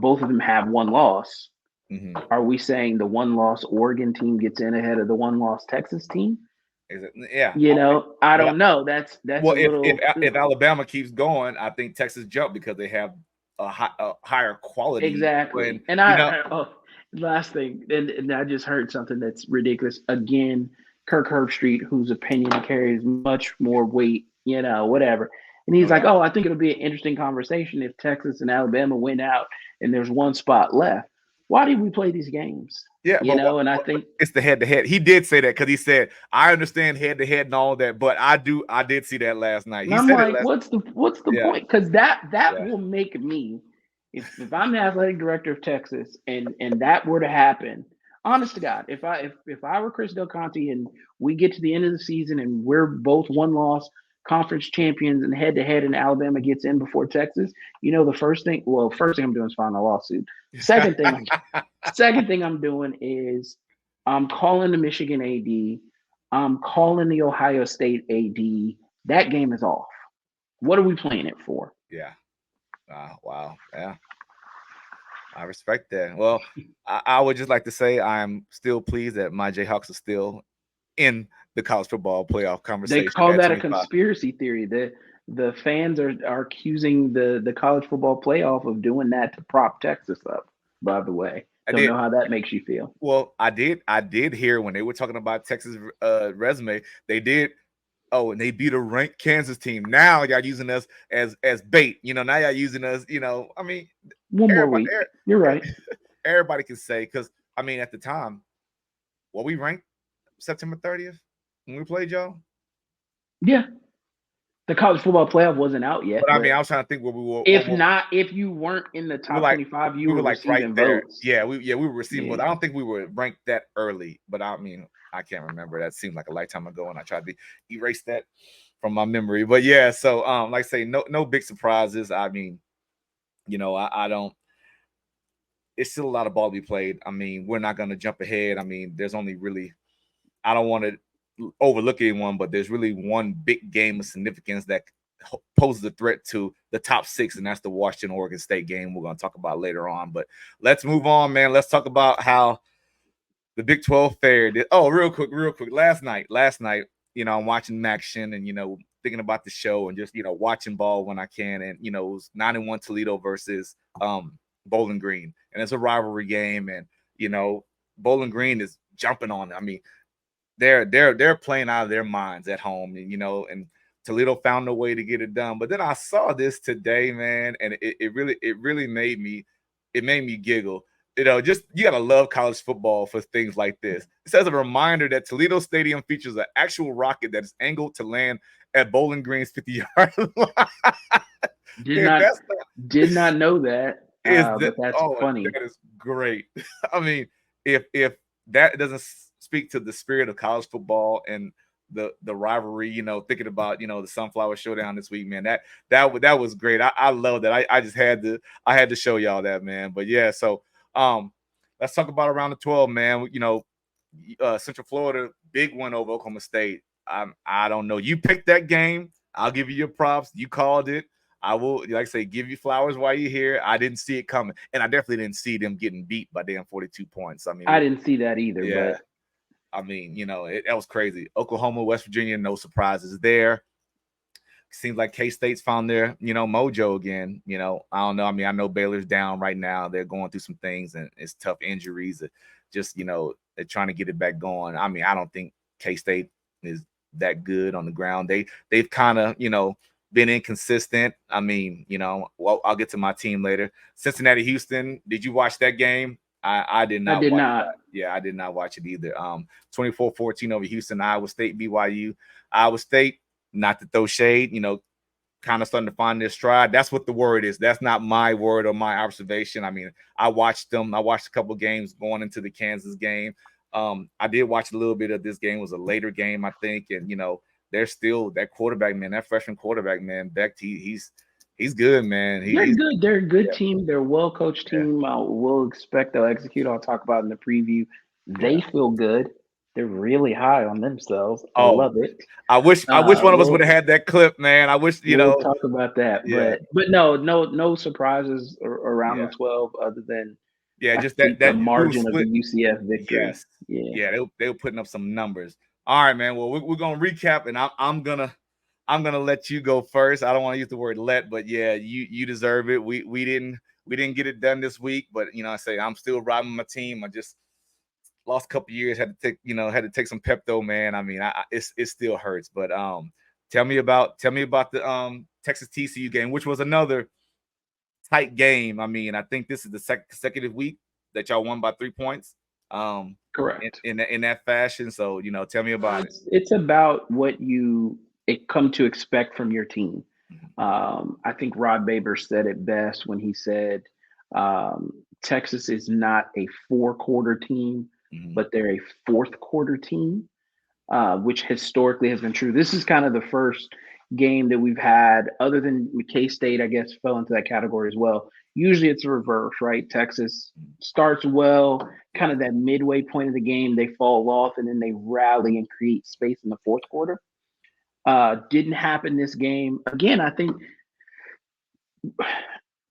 S3: both of them have one loss.
S2: Mhm.
S3: Are we saying the one loss Oregon team gets in ahead of the one loss Texas team?
S2: Is it? Yeah.
S3: You
S2: Okay.
S3: know, I
S2: Well,
S3: don't know. That's
S2: well,
S3: a little
S2: if Alabama keeps going, I think Texas jump because they have a higher quality. When
S3: exactly. And last thing, and I just heard something that's ridiculous. Again, Kirk Herbstreit, whose opinion carries much more weight, you know, whatever. And he's like,
S2: okay,
S3: "Oh, I think it'll be an interesting conversation if Texas and Alabama win out and there's one spot left. Why did we play these games?"
S2: yeah,
S3: You
S2: but
S3: know, and I think
S2: it's the head to head. He did say that because he said, "I understand head to head and all that," but I did see that last night.
S3: and
S2: He
S3: I'm
S2: said it
S3: like,
S2: last.
S3: what's the
S2: Yeah,
S3: point? Because that
S2: yeah.
S3: will make me, if I'm the athletic director of Texas and that were to happen, honest to God, if I were Chris Del Conte and we get to the end of the season and we're both one loss conference champions and head to head and Alabama gets in before Texas, you know the first thing I'm doing is filing a lawsuit. Second thing Second thing I'm doing is I'm calling the Michigan AD. I'm calling the Ohio State AD. That game is off. What are we playing it for?
S2: Yeah. Wow. Yeah. I respect that. Well, I would just like to say I'm still pleased that my Jayhawks are still in the college football playoff
S3: They
S2: conversation
S3: call
S2: at
S3: that a
S2: 25.
S3: conspiracy theory. The fans are accusing the college football playoff of doing that to prop Texas up. By the way,
S2: I
S3: don't
S2: did.
S3: know how that makes you feel.
S2: Well, I did hear when they were talking about Texas resume, they did. Oh, and they beat a ranked Kansas team. Now y'all using us as bait. You know, now y'all using us. You know, I mean,
S3: One more
S2: everybody
S3: week. You're right.
S2: everybody can say because I mean at the time, what we ranked September 30th when we played y'all.
S3: Yeah, the college football playoff wasn't out yet,
S2: But I mean,
S3: but
S2: I was trying to think where we were.
S3: if you weren't in the
S2: We were
S3: top
S2: like
S3: 25, you
S2: we
S3: were
S2: were like right
S3: receiving
S2: there.
S3: votes.
S2: We were receiving, but
S3: Yeah.
S2: I don't think we were ranked that early. But I mean, I can't remember. That seemed like a lifetime ago, and I tried to erase that from my memory. But yeah, so like I say, no big surprises. I mean, you know, I don't. It's still a lot of ball to be played. I mean, we're not going to jump ahead. I mean, there's only really. I don't want to overlook anyone, but there's really one big game of significance that poses a threat to the top six, and that's the Washington Oregon State game we're going to talk about later on. But let's move on, man. Let's talk about how the Big 12 fared. Oh, real quick. Last night, you know, I'm watching Maction and, you know, thinking about the show and just, you know, watching ball when I can. And, you know, it was 9-1 Toledo versus Bowling Green. And it's a rivalry game. And, you know, Bowling Green is jumping on. I mean, they're playing out of their minds at home, and you know, and Toledo found a way to get it done. But then I saw this today, man, and it really made me giggle. You know, just you gotta love college football for things like this. It says a reminder that Toledo Stadium features an actual rocket that is angled to land at Bowling Green's 50-yard line.
S3: Did
S2: If
S3: not
S2: that's not
S3: did not know that.
S2: is the
S3: But that's
S2: oh
S3: funny.
S2: that is great. I mean, if that doesn't speak to the spirit of college football and the rivalry, you know, thinking about, you know, the Sunflower Showdown this week, man, that was great. I love that. I just had to show y'all that, man. But yeah, so let's talk about around the 12, man. You know, Central Florida big win over Oklahoma State. I don't know. You picked that game. I'll give you your props. You called it. I will, like I say, give you flowers while you're here. I didn't see it coming, and I definitely didn't see them getting beat by damn 42 points. I mean,
S3: I didn't see that either,
S2: yeah,
S3: but
S2: I mean, you know, that was crazy. Oklahoma, West Virginia, no surprises there. Seems like K-State's found their, you know, mojo again. You know, I don't know. I mean, I know Baylor's down right now. They're going through some things, and it's tough injuries. Just, you know, they're trying to get it back going. I mean, I don't think K-State is that good on the ground. They've kind of, you know, been inconsistent. I mean, you know, well, I'll get to my team later. Cincinnati, Houston. Did you watch that game? I did
S3: I
S2: not
S3: did
S2: watch
S3: not.
S2: that. Yeah, I did not watch it either. 24-14 over Houston. Iowa State, BYU. Iowa State, not to throw shade, you know, kind of starting to find their stride. That's what the word is. That's not my word or my observation. I mean, I watched them. I watched a couple games going into the Kansas game. I did watch a little bit of this game. It was a later game, I think, and you know, they're still that quarterback, man, that freshman quarterback, man, Beck, he's good, man.
S3: They're
S2: He's
S3: good. They're a good
S2: yeah,
S3: team. They're a well coached
S2: yeah,
S3: team. We'll expect they'll execute. I'll talk about in the preview.
S2: yeah.
S3: They feel good. They're really high on themselves. I
S2: Oh,
S3: love it.
S2: I wish one of us would
S3: We'll
S2: have had that clip, man. I wish, you
S3: we'll
S2: know,
S3: talk about that.
S2: yeah,
S3: But no surprises around the
S2: yeah.
S3: 12 other than
S2: Yeah,
S3: I
S2: just
S3: think the
S2: that brutal
S3: margin of the
S2: split.
S3: UCF victory.
S2: Yes.
S3: Yeah.
S2: Yeah, they were putting up some numbers. All right, man. Well, we're gonna recap, and I'm gonna let you go first. I don't want to use the word let, but yeah, you deserve it. We didn't get it done this week, but I say I'm still riding my team. I just lost a couple years, had to take some Pepto, man. I mean, it still hurts. But tell me about the Texas TCU game, which was another tight game. I mean, I think this is the second consecutive week that y'all won by 3 points. In,
S3: Correct.
S2: in in that fashion. So tell me about it.
S3: It's about what you come to expect from your team.
S2: Mhm,
S3: I think Rod Baber said it best when he said um, Texas is not a four-quarter team,
S2: mhm,
S3: but they're a fourth-quarter team, which historically has been true. This is kind of the first game that we've had, other than K State, I guess, fell into that category as well. Usually it's a reverse, right? Texas
S2: mhm.
S3: starts well, kind
S2: Yeah,
S3: of that midway point of the game, they fall off, and then they rally and create space in the fourth quarter. Didn't happen this game. Again, I think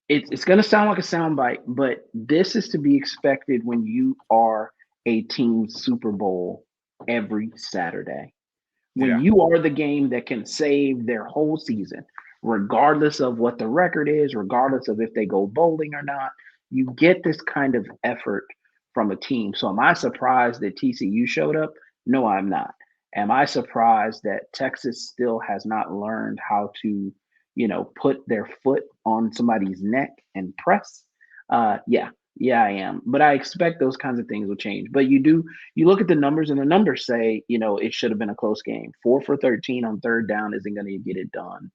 S3: it's going to sound like a soundbite, but this is to be expected when you are a team Super Bowl every Saturday. When
S2: yeah,
S3: you are the game that can save their whole season, regardless of what the record is, regardless of if they go bowling or not, you get this kind of effort from a team. So, am I surprised that TCU showed up? No, I'm not. Am I surprised that Texas still has not learned how to, put their foot on somebody's neck and press? Yeah, yeah, I am. But I expect those kinds of things will change. But you look at the numbers, and the numbers say, it should have been a close game. 4 for 13 on third down isn't going to get it done.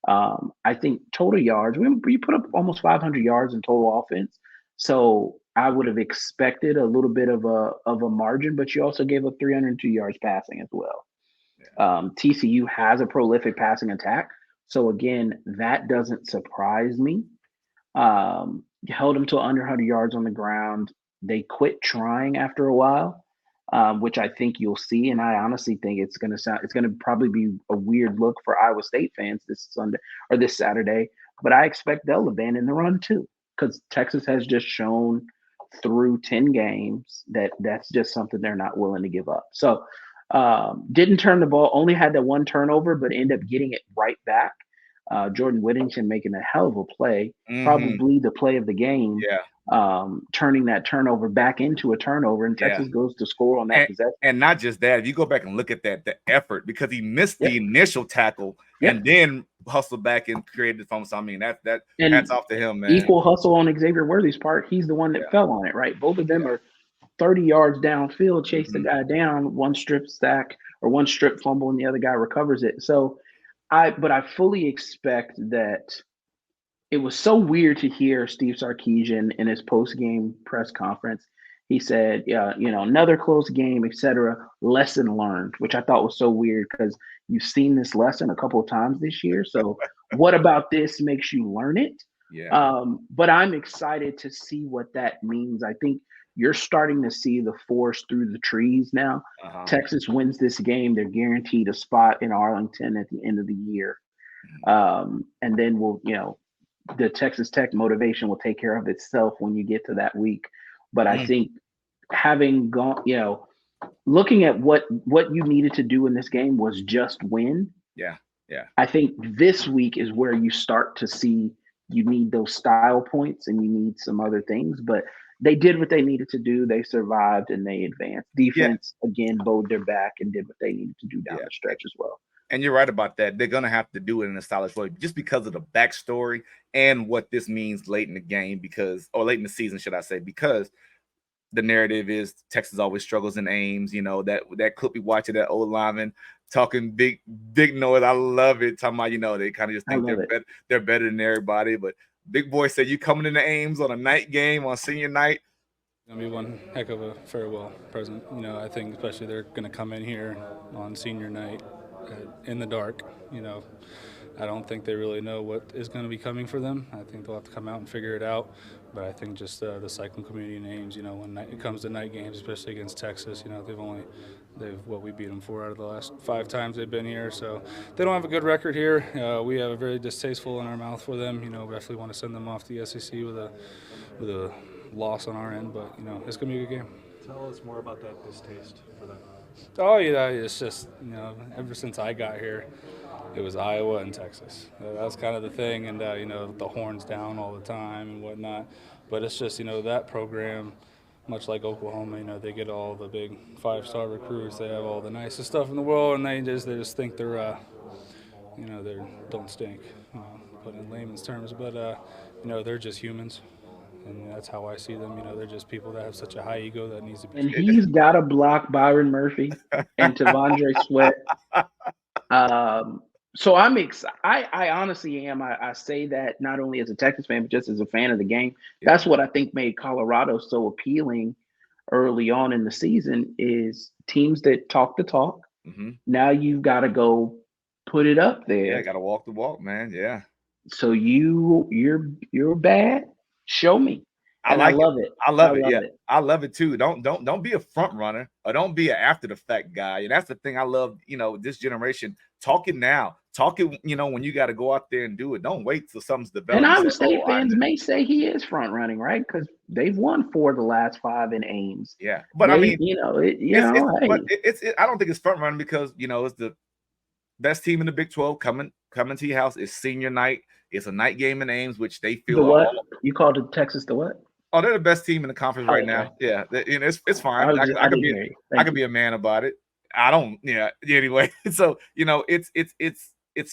S3: I think total yards, we put up almost 500 yards in total offense. So I would have expected a little bit of a margin, but you also gave up 302 yards passing as well.
S2: yeah,
S3: TCU has a prolific passing attack. So again, that doesn't surprise me. Held them to under 100 yards on the ground. They quit trying after a while, which I think you'll see. And I honestly think it's going to probably be a weird look for Iowa State fans this Sunday or this Saturday. But I expect they'll abandon the run too, because Texas has just shown through 10 games that that's just something they're not willing to give up. So, didn't turn the ball, only had that one turnover, but end up getting it right back. Jordan Whittington making a hell of a play,
S2: hmm,
S3: probably the play of the game,
S2: yeah,
S3: turning that turnover back into a turnover, and
S2: yeah.
S3: Texas goes to score on that
S2: And
S3: possession.
S2: and not just that, if you go back and look at the effort, because he missed
S3: Yep,
S2: the initial tackle
S3: yep.
S2: and then hustled back and created the fumble. So I mean, that hats
S3: And
S2: off to him, man.
S3: equal hustle on Xavier Worthy's part. He's the one that
S2: Yeah,
S3: fell on it, right? Both of them
S2: yeah,
S3: are 30 yards downfield, chase the
S2: hmm,
S3: guy down, one strip stack or one strip fumble, and the other guy recovers it. So but I fully expect that. It was so weird to hear Steve Sarkisian in his post game press conference. He said, "Yeah, another close game, etc. Lesson learned," which I thought was so weird because you've seen this lesson a couple of times this year. So, what about this makes you learn it?
S2: yeah,
S3: But I'm excited to see what that means. I think you're starting to see the forest through the trees now.
S2: uh-huh,
S3: Texas wins this game; they're guaranteed a spot in Arlington at the end of the year,
S2: mhm,
S3: and then the Texas Tech motivation will take care of itself when you get to that week. But I
S2: mm,
S3: think having gone, looking at what you needed to do in this game was just win.
S2: yeah, yeah,
S3: I think this week is where you start to see you need those style points and you need some other things. But they did what they needed to do. They survived and they advanced.
S2: yeah,
S3: Defense again bowed their back and did what they needed to do down
S2: yeah.
S3: the stretch as well.
S2: And you're right about that. They're gonna have to do it in a stylish way, just because of the backstory and what this means late in the game, because or late in the season, should I say? Because the narrative is Texas always struggles in Ames. That clip we watch of that old lineman talking big noise. I love it. Talking about they kind of just
S3: I
S2: think
S3: love it.
S2: they're better than everybody. But Big Boy said you coming into Ames on a night game on senior night.
S1: Gonna be one heck of a farewell present. I think especially they're gonna come in here on senior night in the dark. You know, I don't think they really know what is going to be coming for them. I think they'll have to come out and figure it out. But I think just the cycling community names, when it comes to night games, especially against Texas, they've what we beat them 4 out of the last 5 times they've been here. So they don't have a good record here. We have a very distasteful in our mouth for them. We definitely want to send them off the SEC with a loss on our end. But it's going to be a good game.
S4: Tell us more about that distaste for them.
S1: Oh, it's just, ever since I got here, it was Iowa and Texas. That's kind of the thing, and the horns down all the time and whatnot. But it's just, that program, much like Oklahoma, they get all the big 5-star recruits. They have all the nicest stuff in the world, and they just think they don't stink, put in layman's terms. But they're just humans, and that's how I see them. They're just people that have such a high ego that needs to be.
S3: And he's got to block Byron Murphy and Tavondre Sweat. So I'm excited. I honestly am. I say that not only as a Texas fan, but just as a fan of the game.
S2: Yeah.
S3: That's what I think made Colorado so appealing early on in the season is teams that talk the talk.
S2: Mm-hmm.
S3: Now you've got to go put it up there.
S2: Yeah, got to walk the walk, man. Yeah.
S3: So you're bad. Show me. And I love it.
S2: I love it. Yeah, I love it too. Don't be a front runner or don't be an after the fact guy. And that's the thing I love. This generation talking now, talking. When you got to go out there and do it. Don't wait till something's developed.
S3: And Iowa State fans may say he is front running, right? Because they've won 4 of the last 5 in Ames.
S2: Yeah, but I mean,
S3: it's
S2: I don't think it's front running because it's the best team in the Big 12 coming to your house. It's senior night. It's a night game in Ames, which they feel.
S3: The what? You called it Texas the what?
S2: Oh, they're the best team in the conference right now. Yeah, it's fine. I could be a man about it. I don't. Yeah. Anyway, so it's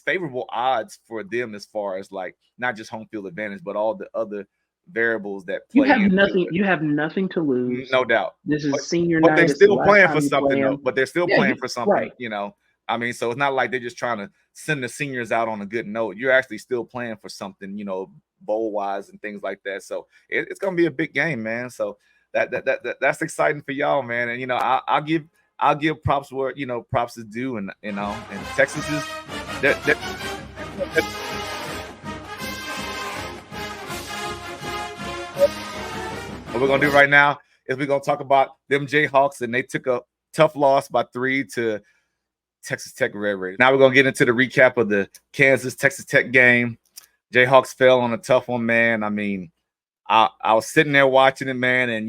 S2: favorable odds for them as far as like not just home field advantage, but all the other variables that play.
S3: You have nothing to lose.
S2: No doubt.
S3: This is senior night.
S2: But they're still playing for something, though. But they're still playing for something.
S3: Right.
S2: I mean, so it's not like they're just trying to send the seniors out on a good note. You're actually still playing for something, bowl wise and things like that. So it's gonna be a big game, man. So that's exciting for y'all, man. And I'll give props where props is due, and Texas is what we're gonna do right now is we're gonna talk about them Jayhawks, and they took a tough loss by 3 to Texas Tech Red Raiders. Now we're gonna get into the recap of the Kansas Texas Tech game. Jayhawks fell on a tough one, man. I mean, I was sitting there watching it, man, and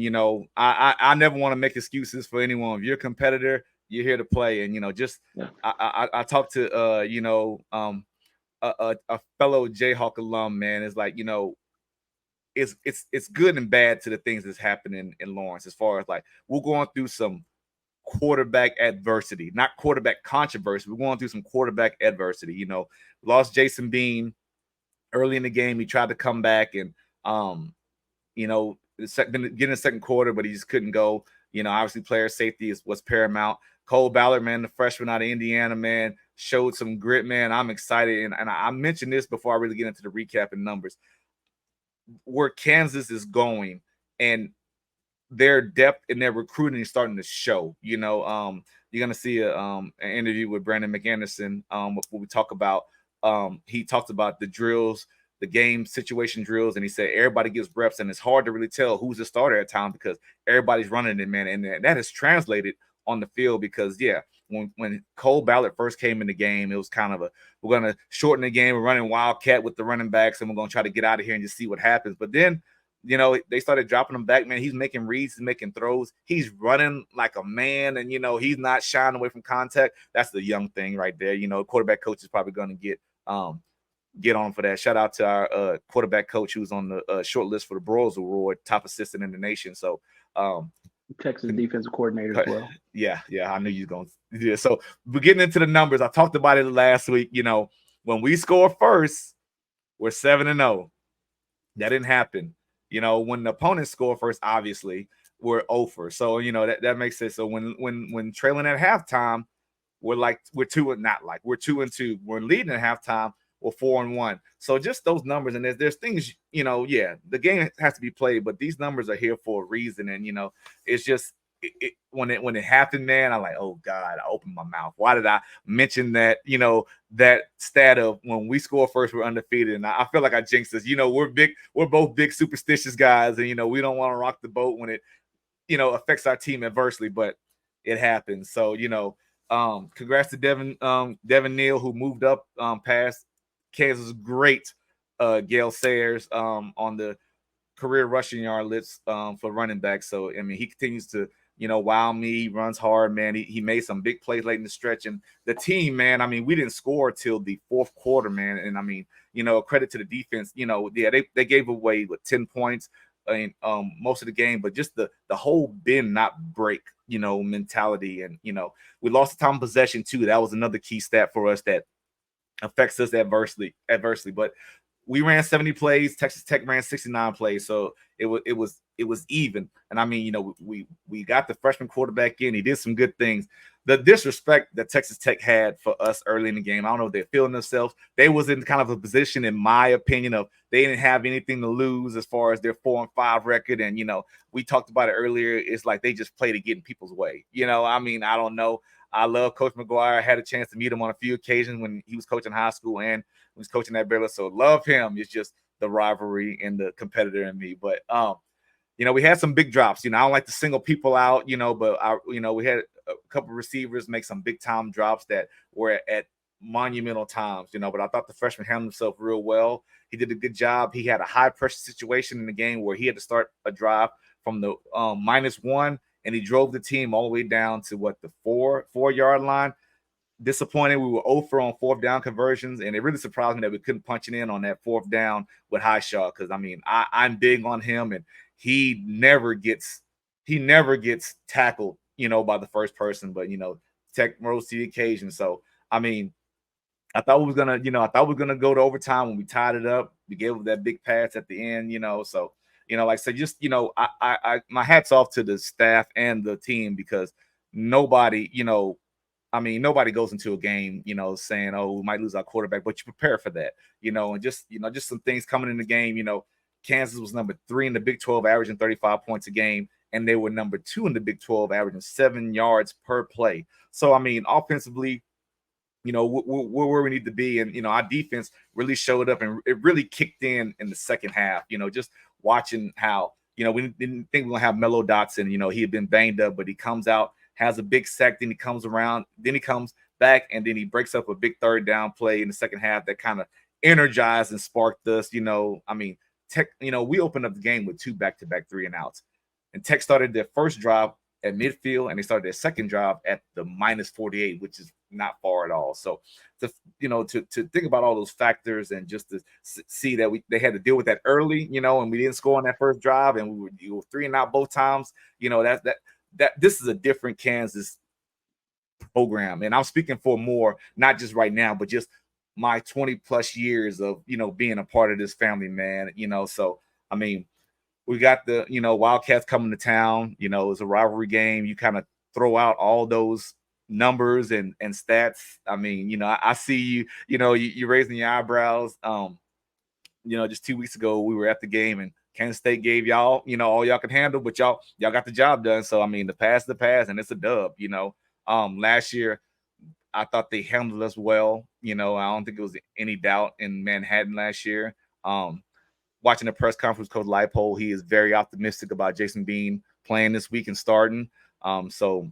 S2: I never want to make excuses for anyone. If you're a competitor, you're here to play, and I talked to a fellow Jayhawk alum, man. It's like it's good and bad to the things that's happening in Lawrence as far as like we're going through some quarterback adversity, not quarterback controversy. We're going through some quarterback adversity. Lost Jason Bean early in the game. He tried to come back and getting the second quarter, but he just couldn't go. Obviously player safety was paramount. Cole Ballard, man, the freshman out of Indiana, man, showed some grit, man. I'm excited. And I mentioned this before I really get into the recap and numbers. Where Kansas is going and their depth in their recruiting is starting to show. You're going to see an interview with Brandon McAnderson where we talk about he talked about the drills, the game situation drills, and he said everybody gets reps, and it's hard to really tell who's the starter at time because everybody's running it, man. And that is translated on the field because, when Cole Ballard first came in the game, it was kind of we're going to shorten the game. We're running Wildcat with the running backs, and we're going to try to get out of here and just see what happens. But then, they started dropping him back, man. He's making reads, he's making throws. He's running like a man, and, he's not shying away from contact. That's the young thing right there. Quarterback coach is probably going to get on for that. Shout out to our quarterback coach who's on the short list for the Broyles Award, top assistant in the nation. So
S3: Texas defensive coordinator as well.
S2: Yeah, I knew you was going to. Yeah, so we're getting into the numbers. I talked about it last week. When we score first, we're 7-0. That didn't happen. When the opponents score first, obviously we're over. So that makes sense. So when trailing at halftime, we're 2-2. We're leading at halftime, we're 4-1. So just those numbers, and there's things, the game has to be played, but these numbers are here for a reason. And it's just when it happened, man, I'm like, oh God, I opened my mouth. Why did I mention that? That stat of when we score first, we're undefeated. And I feel like I jinxed us. We're both big superstitious guys, and we don't want to rock the boat when it affects our team adversely, but it happens. So congrats to Devin Neal, who moved up past Kansas great Gale Sayers on the career rushing yard list for running back. So I mean, he continues to wow me, runs hard, man. He made some big plays late in the stretch. And the team, man, I mean, we didn't score till the fourth quarter, man. And I mean, credit to the defense. Yeah, they gave away with 10 points in most of the game, but just the whole bend not break, mentality. And we lost the time of possession too. That was another key stat for us that affects us adversely. But we ran 70 plays. Texas Tech ran 69 plays, so it was even. And I mean, we got the freshman quarterback in. He did some good things. The disrespect that Texas Tech had for us early in the game, I don't know if they're feeling themselves. They was in kind of a position, in my opinion, of they didn't have anything to lose as far as their 4-5 record. And we talked about it earlier. It's like they just play to get in people's way. I mean, I don't know. I love Coach McGuire. I had a chance to meet him on a few occasions when he was coaching high school and was coaching at Baylor. So love him. It's just the rivalry and the competitor in me. But we had some big drops. I don't like to single people out, but we had a couple of receivers make some big time drops that were at monumental times, but I thought the freshman handled himself real well. He did a good job. He had a high pressure situation in the game where he had to start a drive from the -1, and he drove the team all the way down to the 4-yard line. Disappointed. We were 0 for on 4th down conversions, and it really surprised me that we couldn't punch it in on that 4th down with Highshaw, because I mean, I'm big on him, and he never gets tackled, by the first person, but Tech rose to the occasion. So I mean, I thought we was gonna go to overtime when we tied it up. We gave that big pass at the end, so like I said, just I my hats off to the staff and the team, because nobody, nobody goes into a game, saying, oh, we might lose our quarterback, but you prepare for that, and just some things coming in the game. Kansas was number 3 in the Big 12, averaging 35 points a game, and they were number 2 in the Big 12, averaging 7 yards per play. So, I mean, offensively, we're where we need to be. And, our defense really showed up, and it really kicked in the second half, just watching how, we didn't think we were going to have Mello Dotson. He had been banged up, but he comes out, has a big sack, then he comes around, then he comes back, and then he breaks up a big 3rd down play in the second half that kind of energized and sparked us. I mean, Tech, we opened up the game with 2 back-to-back 3-and-outs. And Tech started their first drive at midfield, and they started their second drive at the -48, which is not far at all. So, to think about all those factors, and just to see that they had to deal with that early, and we didn't score on that first drive, and we were 3-and-out both times. That this is a different Kansas program, and I'm speaking for more, not just right now, but just my 20 plus years of being a part of this family, man. So I mean, we got the Wildcats coming to town. It's a rivalry game. You kind of throw out all those numbers and stats. I mean, I see you. You're raising your eyebrows. Just 2 weeks ago we were at the game, and Kansas State gave y'all all y'all can handle, but y'all got the job done. So I mean, the pass, and it's a dub. Last year I thought they handled us well. I don't think it was any doubt in Manhattan last year. Watching the press conference, Coach Leipold, he is very optimistic about Jason Bean playing this week and starting. So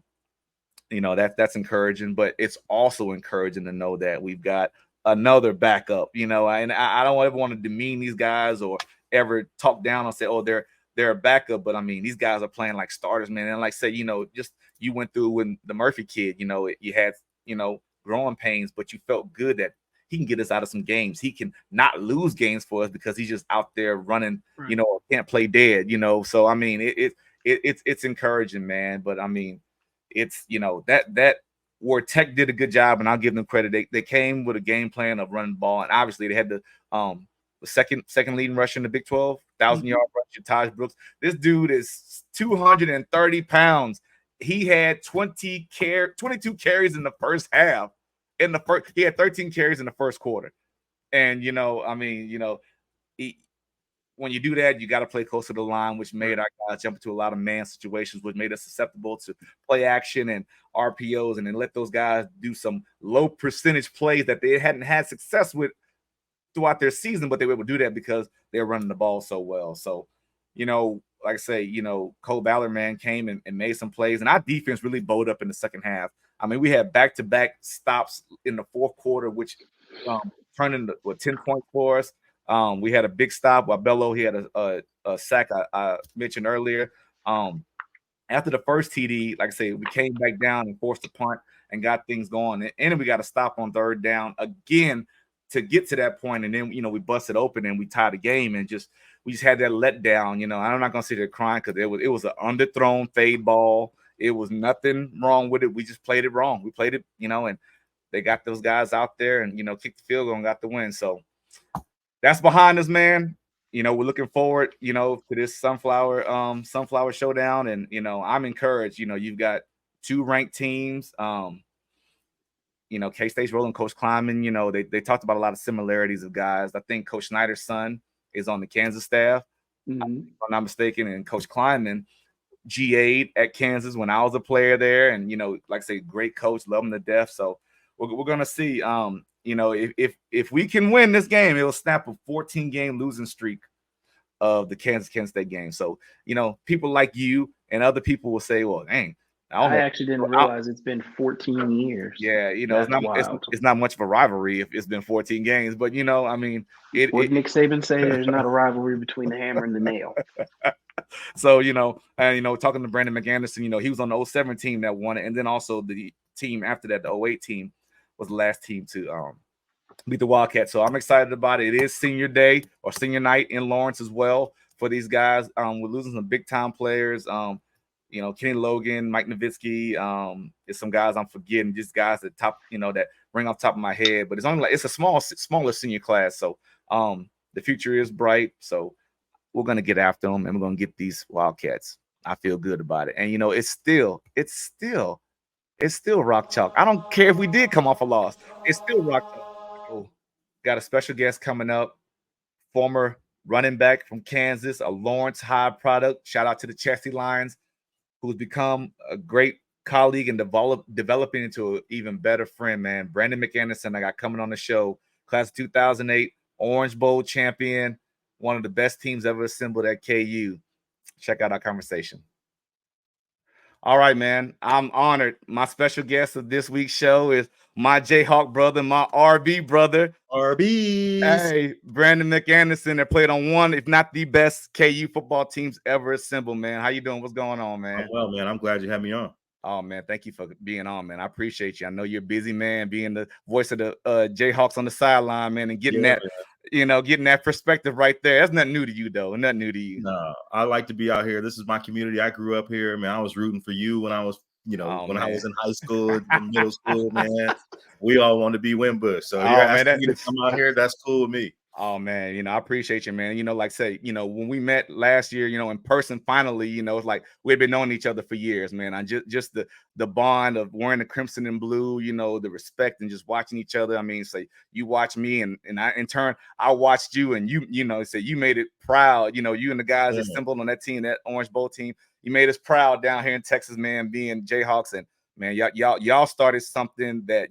S2: that's encouraging, but it's also encouraging to know that we've got another backup. And I don't ever want to demean these guys or ever talk down or say, oh, they're a backup, but I mean, these guys are playing like starters, man. And like I say, just you went through when the Murphy kid, you had growing pains, but you felt good that he can get us out of some games. He can not lose games for us because he's just out there running,
S3: Right.
S2: Can't play dead, So I mean, it's encouraging, man. But I mean, it's that where Tech did a good job, and I'll give them credit. They came with a game plan of running the ball, and obviously they had the second leading rusher in the Big 12, 1,000-yard rusher, Taj Brooks. This dude is 230 pounds. He had 22 carries in the first half. He had 13 carries in the first quarter. And I mean, when you do that, you got to play close to the line, which made our guys jump into a lot of man situations, which made us susceptible to play action and RPOs, and then let those guys do some low percentage plays that they hadn't had success with throughout their season, but they were able to do that because they were running the ball so well. So, like I say, Cole Ballard, man, came and made some plays, and our defense really bowed up in the second half. I mean, we had back-to-back stops in the fourth quarter, which turned into 10 points for us. We had a big stop while Bello, he had a sack I mentioned earlier. after the first TD, like I say, we came back down and forced a punt and got things going. And we got to stop on third down again to get to that point. And then, we busted open and we tied the game and we just had that letdown. I'm not going to sit there crying because it was an underthrown fade ball. It was nothing wrong with it. We just played it wrong. We played it, and they got those guys out there and, kicked the field goal and got the win. So that's behind us, man. We're looking forward, to this Sunflower Showdown. And, I'm encouraged. You've got 2 ranked teams. K-State's rolling. Coach Kleiman, they talked about a lot of similarities of guys. I think Coach Snyder's son is on the Kansas staff, if I'm not mistaken. And Coach Kleiman GA'd at Kansas when I was a player there. And, like I say, great coach, love him to death. So we're going to see, if we can win this game, it will snap a 14-game losing streak of the Kansas State game. So, people like you and other people will say, well, dang,
S3: I actually didn't realize it's been 14 years.
S2: Yeah, it's not much of a rivalry if it's been 14 games, but I mean,
S3: what Nick Saban say? There's not a rivalry between the hammer and the nail.
S2: So and talking to Brandon McAnderson, he was on the 07 team that won it, and then also the team after that, the 08 team, was the last team to beat the Wildcats. So I'm excited about it. It is senior day or senior night in Lawrence as well for these guys. We're losing some big time players. Kenny Logan, Mike Nowitzki, there's some guys I'm forgetting, just guys at top, that ring off the top of my head. But it's a smaller senior class. So the future is bright. So we're gonna get after them and we're gonna get these Wildcats. I feel good about it. And it's still rock chalk. I don't care if we did come off a loss. It's still rock chalk. So, got a special guest coming up, former running back from Kansas, a Lawrence High product. Shout out to the Chesty Lions, who's become a great colleague and developing into an even better friend, man. Brandon McAnderson, I got coming on the show. Class of 2008, Orange Bowl champion, one of the best teams ever assembled at KU. Check out our conversation. All right, man. I'm honored. My special guest of this week's show is my Jayhawk brother, my RB brother.
S4: RBs.
S2: Hey, Brandon McAnderson, that played on one, if not the best KU football teams ever assembled, man. How you doing? What's going on, man?
S4: I'm well, man. I'm glad you had me on.
S2: Oh, man, thank you for being on, man. I appreciate you. I know you're a busy man, being the voice of the Jayhawks on the sideline, man, and getting getting that perspective right there. That's nothing new to you, though. Nothing new to you.
S4: No, I like to be out here. This is my community. I grew up here, man. I was rooting for you when I was, I was in high school, in middle school, man. We all want to be Wimbush. So you're asking me to come out here. That's cool with me.
S2: Oh, man, I appreciate you, man. Like I say, when we met last year, in person, finally, it's like we've been knowing each other for years, man. I just the bond of wearing the crimson and blue, the respect and just watching each other. I mean, say you watch me and I, in turn, I watched you and say you made it proud. You and the guys that assembled on that team, that Orange Bowl team, you made us proud down here in Texas, man, being Jayhawks. And man, y'all started something that,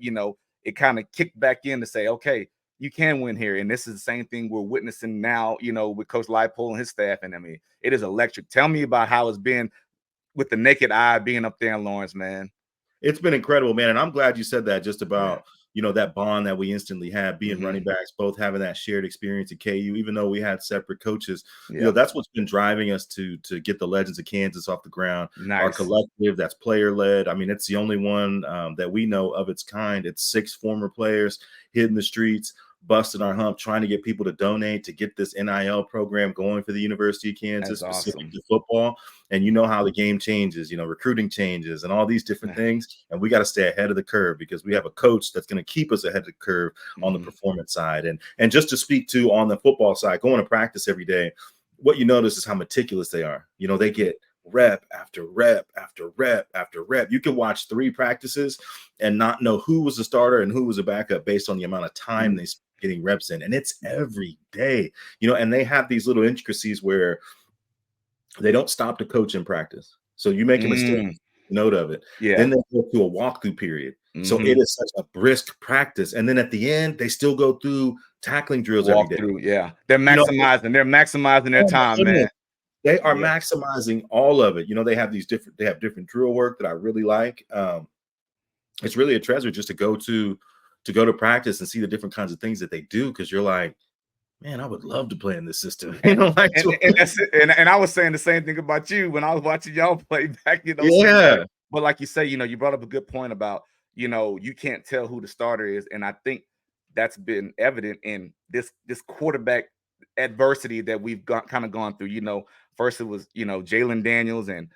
S2: it kind of kicked back in to say, okay, you can win here. And this is the same thing we're witnessing now, with Coach Leipold and his staff. And I mean, it is electric. Tell me about how it's been with the naked eye being up there in Lawrence, man.
S4: It's been incredible, man. And I'm glad you said that, just about, that bond that we instantly had, being running backs, both having that shared experience at KU, even though we had separate coaches. That's what's been driving us to get the Legends of Kansas off the ground.
S2: Nice.
S4: Our collective, that's player-led. I mean, it's the only one that we know of its kind. It's 6 former players hitting the streets, busting our hump, trying to get people to donate to get this NIL program going for the University of Kansas, specific to football. And you know how the game changes, recruiting changes and all these different things. And we got to stay ahead of the curve because we have a coach that's going to keep us ahead of the curve on the performance side. And just to speak to on the football side, going to practice every day, what you notice is how meticulous they are. They get rep after rep after rep after rep. You can watch 3 practices and not know who was a starter and who was a backup based on the amount of time they spent getting reps in. And it's every day, and they have these little intricacies where they don't stop to coach in practice. So you make a mistake, note of it. Then they go through a walkthrough period. So it is such a brisk practice. And then at the end, they still go through tackling drills every day.
S2: They're maximizing their time, man.
S4: They are maximizing all of it. They have different drill work that I really like. It's really a treasure just to go to practice and see the different kinds of things that they do. Cause you're like, man, I would love to play in this system. You know, like
S2: And that's it. And I was saying the same thing about you when I was watching y'all play back, so
S4: yeah,
S2: but like you say, you brought up a good point about, you can't tell who the starter is. And I think that's been evident in this quarterback adversity that we've kind of gone through. First it was, Jalen Daniels and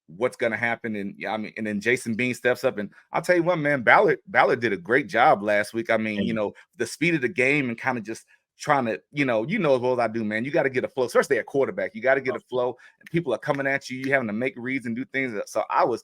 S2: what's going to happen. And and then Jason Bean steps up, and I'll tell you what, man, Ballard did a great job last week. I mean, the speed of the game and kind of just trying to, as well as I do, man, you got to get a flow, especially at quarterback. You got to get a flow, and people are coming at you. You having to make reads and do things. So I was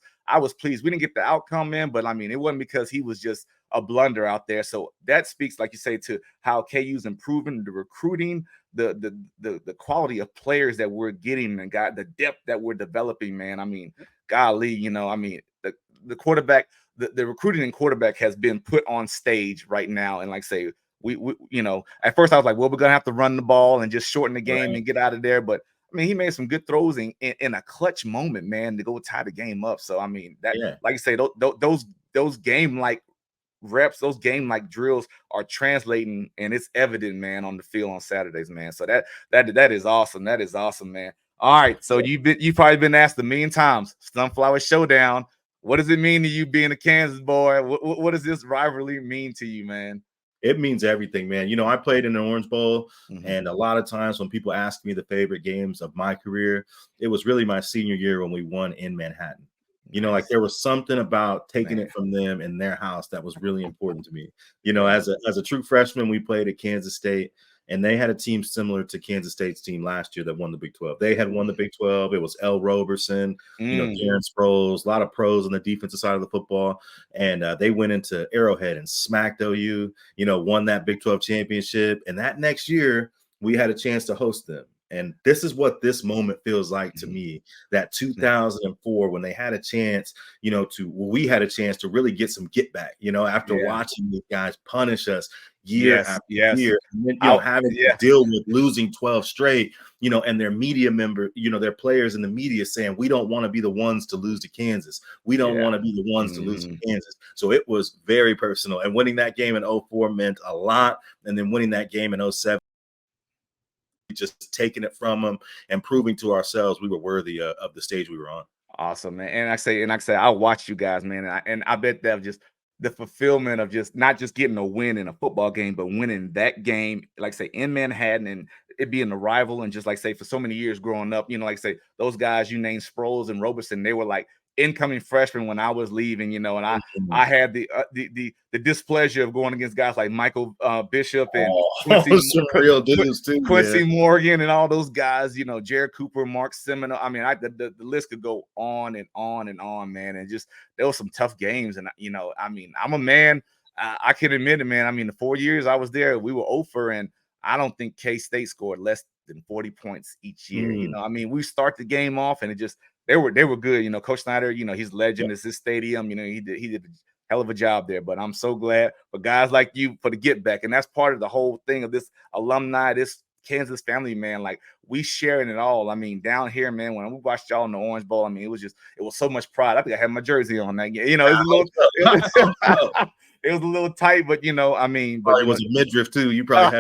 S2: pleased. We didn't get the outcome, man, but I mean, it wasn't because he was just a blunder out there. So that speaks, like you say, to how KU's improving the recruiting, the quality of players that we're getting, and got the depth that we're developing, man. I mean, golly, I mean, the quarterback, the recruiting and quarterback has been put on stage right now. And like say, we at first I was like, well, we're gonna have to run the ball and just shorten the game and get out of there. But I mean, he made some good throws in a clutch moment, man, to go tie the game up. So I mean, that like you say, those game like reps, those game like drills are translating, and it's evident, man, on the field on Saturdays, man. So that is awesome. That is awesome, man. All right, so you've probably been asked a million times, Sunflower Showdown. What does it mean to you being a Kansas boy? What does this rivalry mean to you, man?
S4: It means everything, man. I played in the Orange Bowl, and a lot of times when people ask me the favorite games of my career, it was really my senior year when we won in Manhattan. Like there was something about taking it from them in their house that was really important to me. As a true freshman, we played at Kansas State, and they had a team similar to Kansas State's team last year that won the Big 12. They had won the Big 12. It was L. Roberson, Darren Sproles, a lot of pros on the defensive side of the football. And they went into Arrowhead and smacked OU, won that Big 12 championship. And that next year, we had a chance to host them. And this is what this moment feels like to me, that 2004, when they had a chance, we had a chance to really get some get back, after watching these guys punish us year after year, and then, having to deal with losing 12 straight, and their media member, their players in the media saying, we don't want to be the ones to lose to Kansas. We don't want to be the ones to lose to Kansas. So it was very personal. And winning that game in 04 meant a lot. And then winning that game in 07, just taking it from them and proving to ourselves we were worthy of the stage we were on.
S2: Awesome, man. And I say, I watched you guys, man, and I bet that just the fulfillment of just not just getting a win in a football game, but winning that game, like say in Manhattan, and it being a rival, and just like say for so many years growing up, like say those guys you named, Sproles and Roberson, they were like incoming freshmen when I was leaving, and I had the displeasure of going against guys like Michael Bishop and Quincy Morgan and all those guys, Jared Cooper, Mark Semino. I mean, the list could go on and on and on, man. And just there were some tough games, and I mean, I'm a man. I can admit it, man. I mean, the 4 years I was there, we were 0-for, and I don't think K-State scored less than 40 points each year. I mean, we start the game off, and it just they were good. Coach Snyder, he's legend. It's his stadium. He did a hell of a job there. But I'm so glad for guys like you for the get back, and that's part of the whole thing of this alumni, this Kansas family, man. Like we sharing it all. I mean, down here, man, when we watched y'all in the Orange Bowl, I mean, it was so much pride. I think I had my jersey on that game. It was a little tight, but I mean, but
S4: it was a midriff too. You probably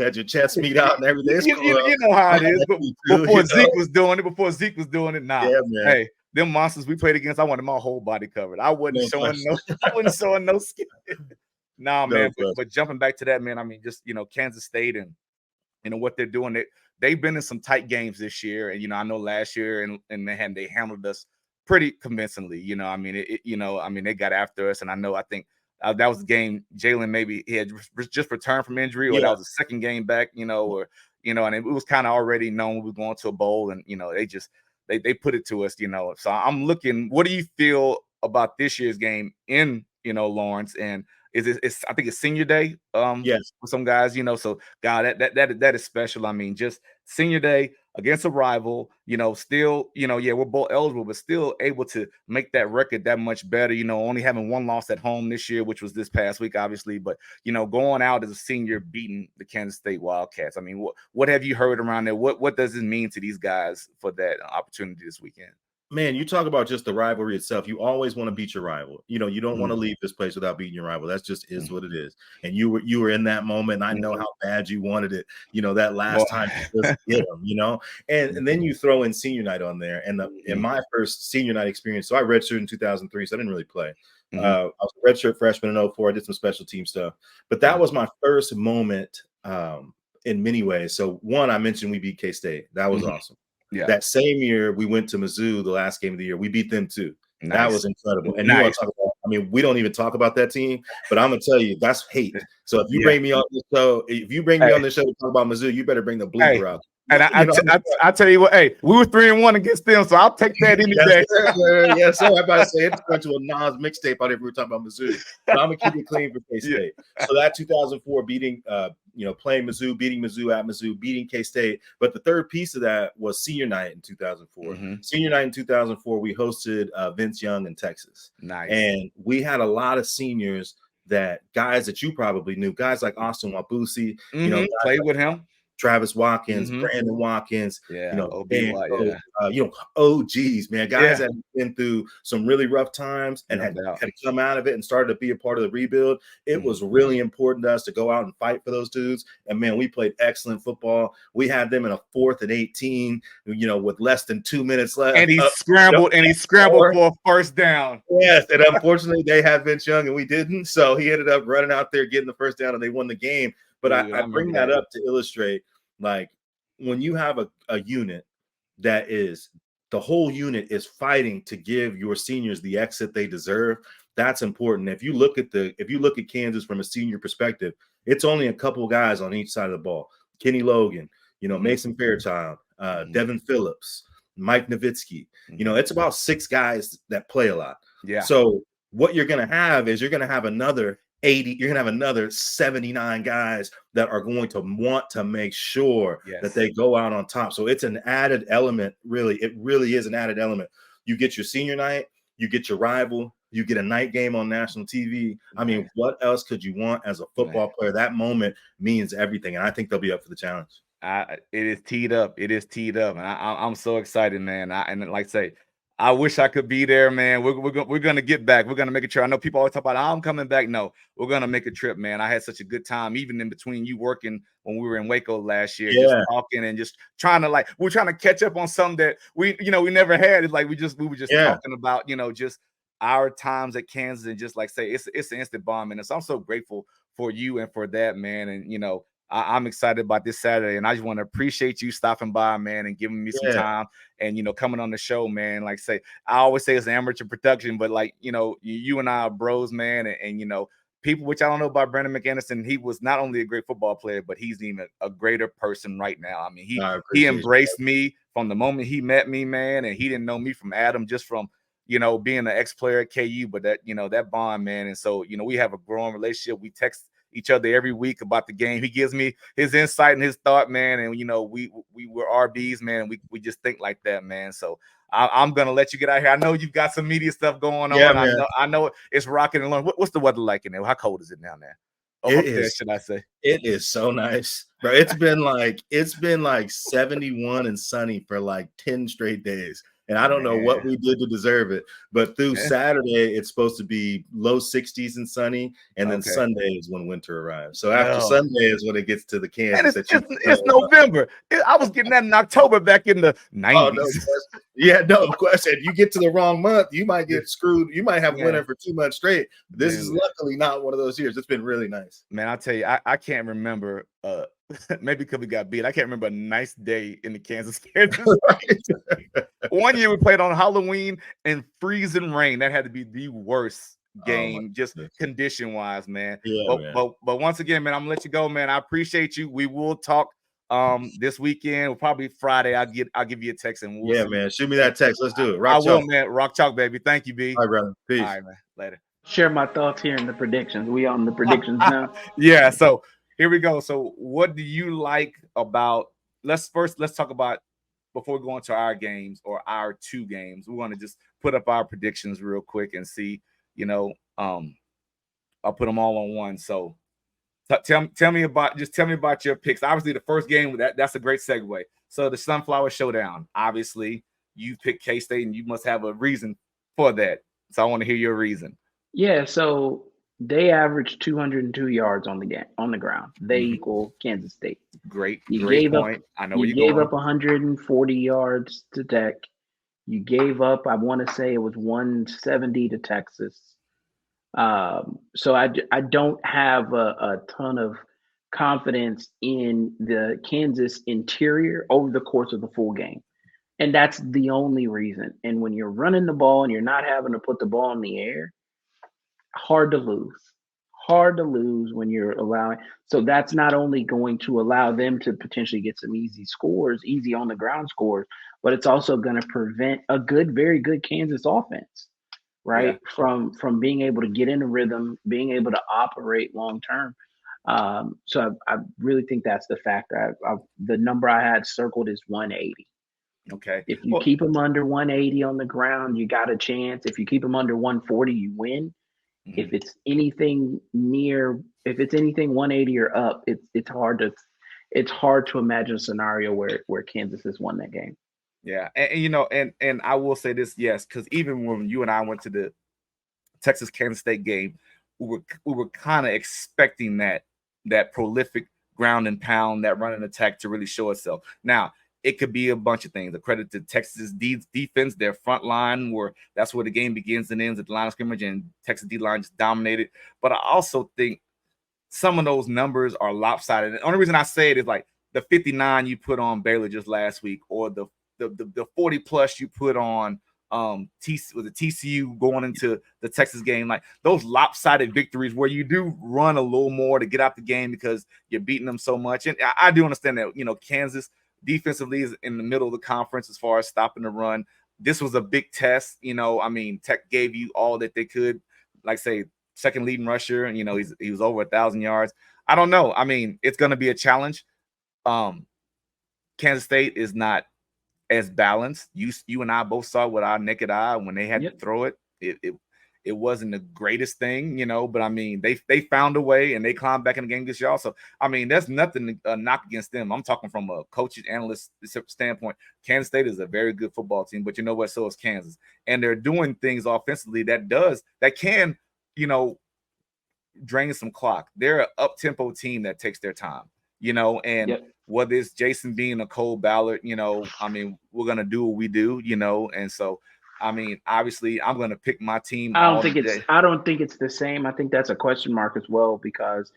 S4: had your chest meat out and everything.
S2: You know how it is. Before Zeke was doing it, nah.
S4: Yeah, man.
S2: Hey, them monsters we played against, I wanted my whole body covered. I wasn't showing no skin. Nah, man. But jumping back to that, man, I mean, just Kansas State and what they're doing. They've been in some tight games this year, and I know last year and they handled us pretty convincingly. I mean, they got after us, and I think. That was the game. Jalen maybe he had just returned from injury, or that was the second game back, and it was kind of already known we were going to a bowl, and they put it to us, So I'm looking. What do you feel about this year's game in Lawrence? And I think it's senior day.
S4: Yes,
S2: for some guys, So God, that is special. I mean, just senior day against a rival, still, we're both eligible, but still able to make that record that much better, only having one loss at home this year, which was this past week, obviously, but, going out as a senior, beating the Kansas State Wildcats. I mean, what have you heard around there? What does it mean to these guys for that opportunity this weekend?
S4: Man, you talk about just the rivalry itself. You always want to beat your rival. You know, you don't want to leave this place without beating your rival. That's just is what it is. And you were in that moment. And I know how bad you wanted it. You know, that last time to just get them. You know, and then you throw in senior night on there. And in my first senior night experience, so I redshirted in 2003, so I didn't really play. I was a redshirt freshman in 04. I did some special team stuff, but that was my first moment in many ways. So one, I mentioned we beat K-State. That was awesome. Yeah. That same year, we went to Mizzou, the last game of the year. We beat them too. Nice. That was incredible. And you want to talk about, I mean, we don't even talk about that team, but I'm going to tell you, that's hate. So if you bring me on this show, to talk about Mizzou, you better bring the bleeper out.
S2: And I tell you what, hey, we were 3-1 against them, so I'll take that any day.
S4: Yes, sir. I'm about to say it's going to a Nas mixtape out if we were talking about Mizzou. But I'm gonna keep it clean for K-State. So that 2004 beating, playing Mizzou, beating Mizzou at Mizzou, beating K-State. But the third piece of that was senior night in 2004. Senior night in 2004, we hosted Vince Young in Texas. Nice. And we had a lot of seniors guys that you probably knew, guys like Austin Wabusi,
S2: played with him.
S4: Travis Watkins, Brandon Watkins, OGs, man, guys that have been through some really rough times and had come out of it and started to be a part of the rebuild. It was really important to us to go out and fight for those dudes. And man, we played excellent football. We had them in a 4th and 18, with less than 2 minutes left.
S2: And he scrambled for a first down.
S4: Yes, and unfortunately they had Vince Young and we didn't. So he ended up running out there getting the first down and they won the game. But I bring that up to illustrate, like, when you have a unit that is, the whole unit is fighting to give your seniors the exit they deserve, that's important. If you look at Kansas from a senior perspective, it's only a couple guys on each side of the ball. Kenny Logan, Mason Fairchild, Devin Phillips, Mike Nowitzki. It's about 6 guys that play a lot. Yeah. So what you're going to have is another 80, you're gonna have another 79 guys that are going to want to make sure that they go out on top. So it's an added element, really. It really is an added element. You get your senior night, you get your rival, you get a night game on national TV. I mean, what else could you want as a football player? That moment means everything, and I think they'll be up for the challenge.
S2: It is teed up. It is teed up, and I'm so excited, man. And like I say, I wish I could be there, man. We're gonna get back. We're gonna make a trip. I know people always talk about, I'm coming back. No, we're gonna make a trip, man. I had such a good time, even in between you working when we were in Waco last year, just talking and just trying to we're trying to catch up on something that we never had. It's like we were just talking about, just our times at Kansas and just say it's an instant bond, man. And so I'm so grateful for you and for that, man. And I'm excited about this Saturday, and I just want to appreciate you stopping by, man, and giving me some time and, coming on the show, man. Like I always say it's an amateur production, but you and I are bros, man. And people, which I don't know about Brandon McAnderson, he was not only a great football player, but he's even a greater person right now. I mean, he embraced me from the moment he met me, man. And he didn't know me from Adam, just from, being an ex-player at KU, but that, that bond, man. And so, we have a growing relationship. We text each other every week about the game. He gives me his insight and his thought, man. And we were RBs, man. And we just think like that, man. So I'm gonna let you get out here. I know you've got some media stuff going on. Man. I know it's rocking and rolling. What's the weather like in there? How cold is it down there? Should I say?
S4: It is so nice, bro. It's been like 71 and sunny for 10 straight days. And I don't know what we did to deserve it, but through Saturday, it's supposed to be low 60s and sunny, and then Sunday is when winter arrives. So after Sunday is when it gets to the Kansas.
S2: It's November. I was getting that in October back in the 90s.
S4: No question. You get to the wrong month, you might get screwed. You might have winter for 2 months straight. This is luckily not one of those years. It's been really nice.
S2: Man, I'll tell you, I can't remember maybe because we got beat. I can't remember a nice day in the Kansas. One year we played on Halloween in freezing rain. That had to be the worst game, just condition-wise, man. But once again, man, I'm gonna let you go, man. I appreciate you. We will talk this weekend, or probably Friday. I'll give you a text and we'll see.
S4: Man. Shoot me that text. Let's do it.
S2: I will, man. Rock chalk, baby. Thank you, B.
S4: All right, brother. Peace.
S2: All right, man. Later.
S3: Share my thoughts here in the predictions. We on the predictions now.
S2: Yeah. So here we go. So what do you like about? Let's talk about, before we go into our games or our 2 games. We want to just put up our predictions real quick and see. I'll put them all on one. So tell me about your picks. Obviously, the first game, that's a great segue. So the Sunflower Showdown, obviously, you picked K-State, and you must have a reason for that. So I want to hear your reason.
S3: Yeah, so they averaged 202 yards on the ground. They
S2: Mhm.
S3: equal Kansas State.
S2: Great
S3: You
S2: point.
S3: gave up
S2: I know where
S3: you
S2: you're
S3: gave
S2: going.
S3: up 140 yards to Tech. You gave up, I want to say it was 170 to Texas. So I don't have a ton of confidence in the Kansas interior over the course of the full game. And that's the only reason. And when you're running the ball and you're not having to put the ball in the air, hard to lose. Hard to lose when you're allowing. So that's not only going to allow them to potentially get some easy scores, easy on the ground scores, but it's also going to prevent a very good Kansas offense,
S2: Yeah.
S3: right? From being able to get in a rhythm, being able to operate long term. So I really think that's the factor. The number I had circled is 180.
S2: Okay.
S3: If you
S2: Well,
S3: keep them under 180 on the ground, you got a chance. If you keep them under 140, you win. If
S2: mhm.
S3: it's anything 180 or up, it's hard to imagine a scenario where Kansas has won that game.
S2: Yeah. And I will say this, yes, because even when you and I went to the Texas Kansas State game, we were kind of expecting that prolific ground and pound, that run and attack to really show itself. Now, it could be a bunch of things. A credit to Texas defense, their front line, where that's where the game begins and ends at the line of scrimmage, and Texas D line just dominated. But I also think some of those numbers are lopsided. And the only reason I say it is like the 59 you put on Baylor just last week, or the 40 plus you put on TCU going into the Texas game. Like those lopsided victories where you do run a little more to get out the game because you're beating them so much. And I do understand that, Kansas defensively is in the middle of the conference as far as stopping the run. This was a big test. Tech gave you all that they could, like say, second leading rusher, and he was over 1,000 yards. I don't know. I mean, it's going to be a challenge. Kansas State is not as balanced. You and I both saw with our naked eye when they had to throw it. It wasn't the greatest thing, but I mean, they found a way and they climbed back in the game this year. Also, I mean, there's nothing to knock against them. I'm talking from a coach's analyst standpoint. Kansas State is a very good football team, but you know what? So is Kansas, and they're doing things offensively that can, drain some clock. They're an up-tempo team that takes their time, and whether it's Jason Bean or Cole Ballard, I mean, we're going to do what we do, and so, I mean, obviously I'm going to pick my team.
S3: I don't think it's the same. I think that's a question mark as well, because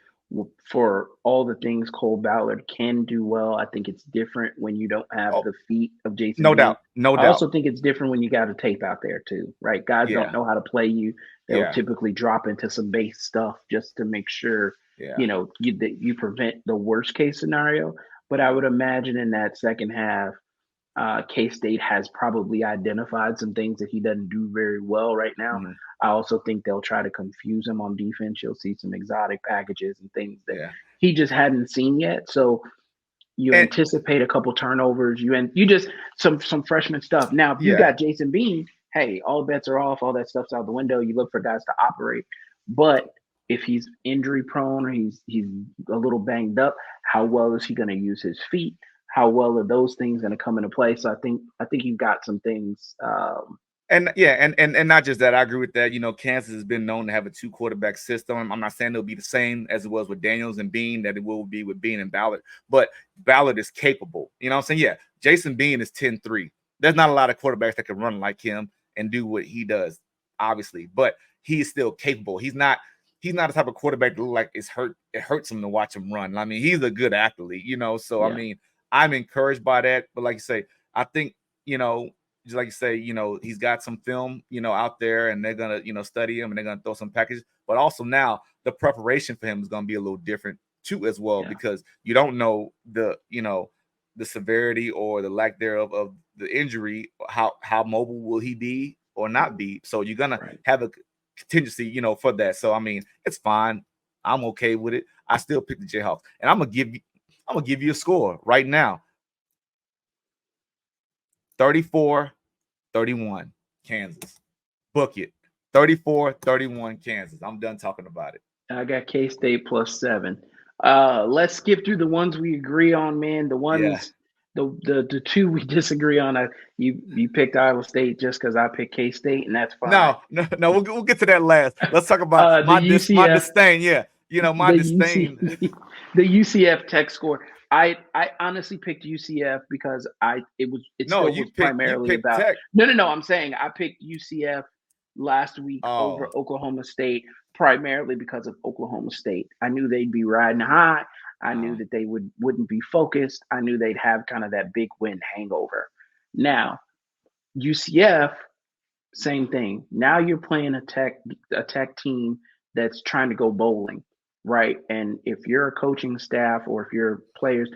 S3: for all the things Cole Ballard can do well, I think it's different when you don't have the feet of Jason
S2: No
S3: Bean.
S2: doubt.
S3: I also think it's different when you got a tape out there too, right? Guys don't know how to play you. They'll typically drop into some base stuff just to make sure, you prevent the worst case scenario. But I would imagine in that second half, K-State has probably identified some things that he doesn't do very well right now.
S2: Mhm.
S3: I also think they'll try to confuse him on defense. You'll see some exotic packages and things that he just hadn't seen yet. So you anticipate a couple turnovers. You just some freshman stuff. Now, if you got Jason Bean, hey, all bets are off. All that stuff's out the window. You look for guys to operate. But if he's injury prone or he's a little banged up, how well is he going to use his feet? How well are those things going to come into play? So I think you've got some things.
S2: And not just that, I agree with that. Kansas has been known to have a 2-quarterback system. I'm not saying it'll be the same as it was with Daniels and Bean, that it will be with Bean and Ballard, but Ballard is capable. You know what I'm saying? Yeah, Jason Bean is 10-3. There's not a lot of quarterbacks that can run like him and do what he does, obviously, but he is still capable. He's not the type of quarterback that look like it hurts him to watch him run. I mean, he's a good athlete, so I mean, I'm encouraged by that. But like you say, I think, just like you say, he's got some film, out there, and they're gonna, study him, and they're gonna throw some packages. But also now the preparation for him is gonna be a little different too as well, because you don't know the severity or the lack thereof of the injury. How mobile will he be or not be? So you're gonna have a contingency, for that. So I mean, it's fine. I'm okay with it. I still pick the Jayhawks, and I'm gonna give you a score right now. 34-31 Kansas. Book it. 34-31 Kansas. I'm done talking about it.
S3: I got K-State +7. Let's skip through the ones we agree on, man. The ones The two we disagree on, you picked Iowa State just because I picked K-State, and that's fine.
S2: No, we'll get to that last. Let's talk about
S3: The
S2: my
S3: UCF,
S2: disdain. Yeah, my disdain.
S3: the UCF tech score. I honestly picked UCF because it
S2: No,
S3: still
S2: you
S3: was
S2: picked
S3: primarily about
S2: Tech.
S3: no. I'm saying I picked UCF last week over Oklahoma State primarily because of Oklahoma State. I knew they'd be riding high. I knew that they wouldn't be focused. I knew they'd have kind of that big win hangover. Now, UCF, same thing. Now you're playing a tech team that's trying to go bowling, right? And if you're a coaching staff or if you're players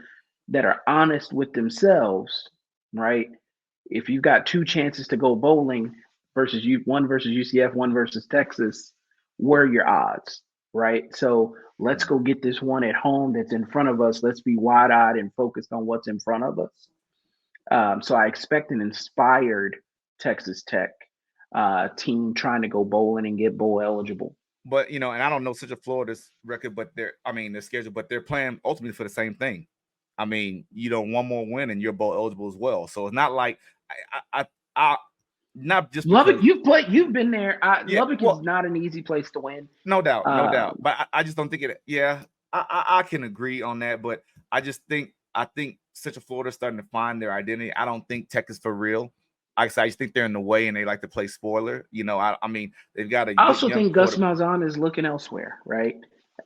S3: that are honest with themselves, right? If you've got two chances to go bowling one versus UCF, one versus Texas, what are your odds, right? So let's go get this one at home that's in front of us. Let's be wide-eyed and focused on what's in front of us. So I expect an inspired Texas Tech team trying to go bowling and get bowl eligible.
S2: But and I don't know Central Florida's record, but their schedule, but they're playing ultimately for the same thing. I mean, one more win and you're bowl eligible as well. So it's not like I not just
S3: Lubbock. You've been there. Lubbock is not an easy place to win.
S2: No doubt. But I just don't think it. Yeah, I can agree on that. But I think Central Florida's starting to find their identity. I don't think Tech is for real. I just think they're in the way and they like to play spoiler. I mean, they've got a.
S3: I also think Gus Malzahn is looking elsewhere, right?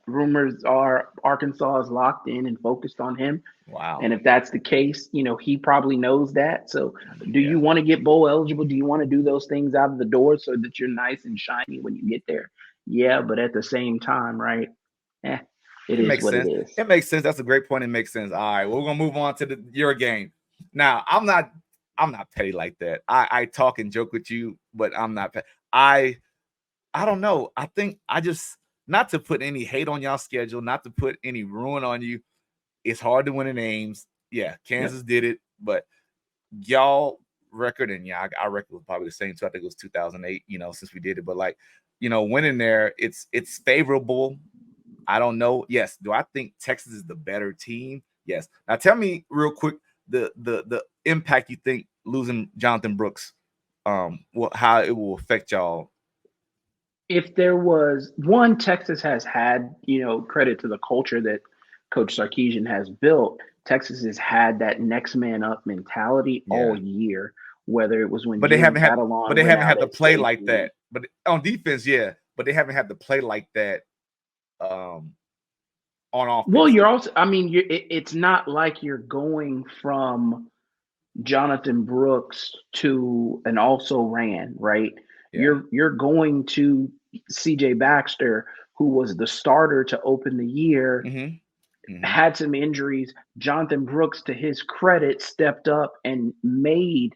S3: Rumors are Arkansas is locked in and focused on him.
S2: Wow.
S3: And if that's the case, he probably knows that. So do you want to get bowl eligible? Do you want to do those things out of the door so that you're nice and shiny when you get there? Yeah, but at the same time, right? It is what it is.
S2: It makes sense. That's a great point. It makes sense. All right, we're gonna move on to your game. Now, I'm not petty like that. I talk and joke with you, but I'm not petty. I don't know. I think not to put any hate on y'all schedule, not to put any ruin on you. It's hard to win in Ames. Yeah, Kansas did it, but y'all record and our record was probably the same too. I think it was 2008, since we did it. But winning there, it's favorable. I don't know. Yes. Do I think Texas is the better team? Yes. Now tell me real quick the impact you think losing Jonathan Brooks, how it will affect y'all.
S3: If there was one, Texas has had, credit to the culture that Coach Sarkisian has built. Texas has had that next man up mentality all year, whether it was when
S2: they haven't had to play like that. But on defense, but they haven't had to play like that on offense.
S3: Well, you're also, it's not like you're going from Jonathan Brooks to an also ran, right? Yeah. You're going to CJ Baxter, who was the starter to open the year, had some injuries. Jonathan Brooks, to his credit, stepped up and made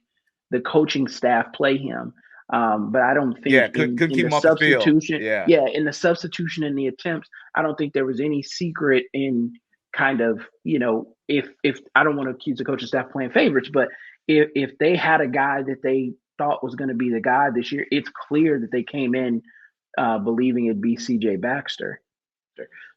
S3: the coaching staff play him. But I don't think
S2: in the substitution,
S3: in the substitution and the attempts, I don't think there was any secret in kind of, if I don't want to accuse the coaching staff playing favorites, but if they had a guy that they thought was going to be the guy this year, it's clear that they came in believing it'd be CJ Baxter.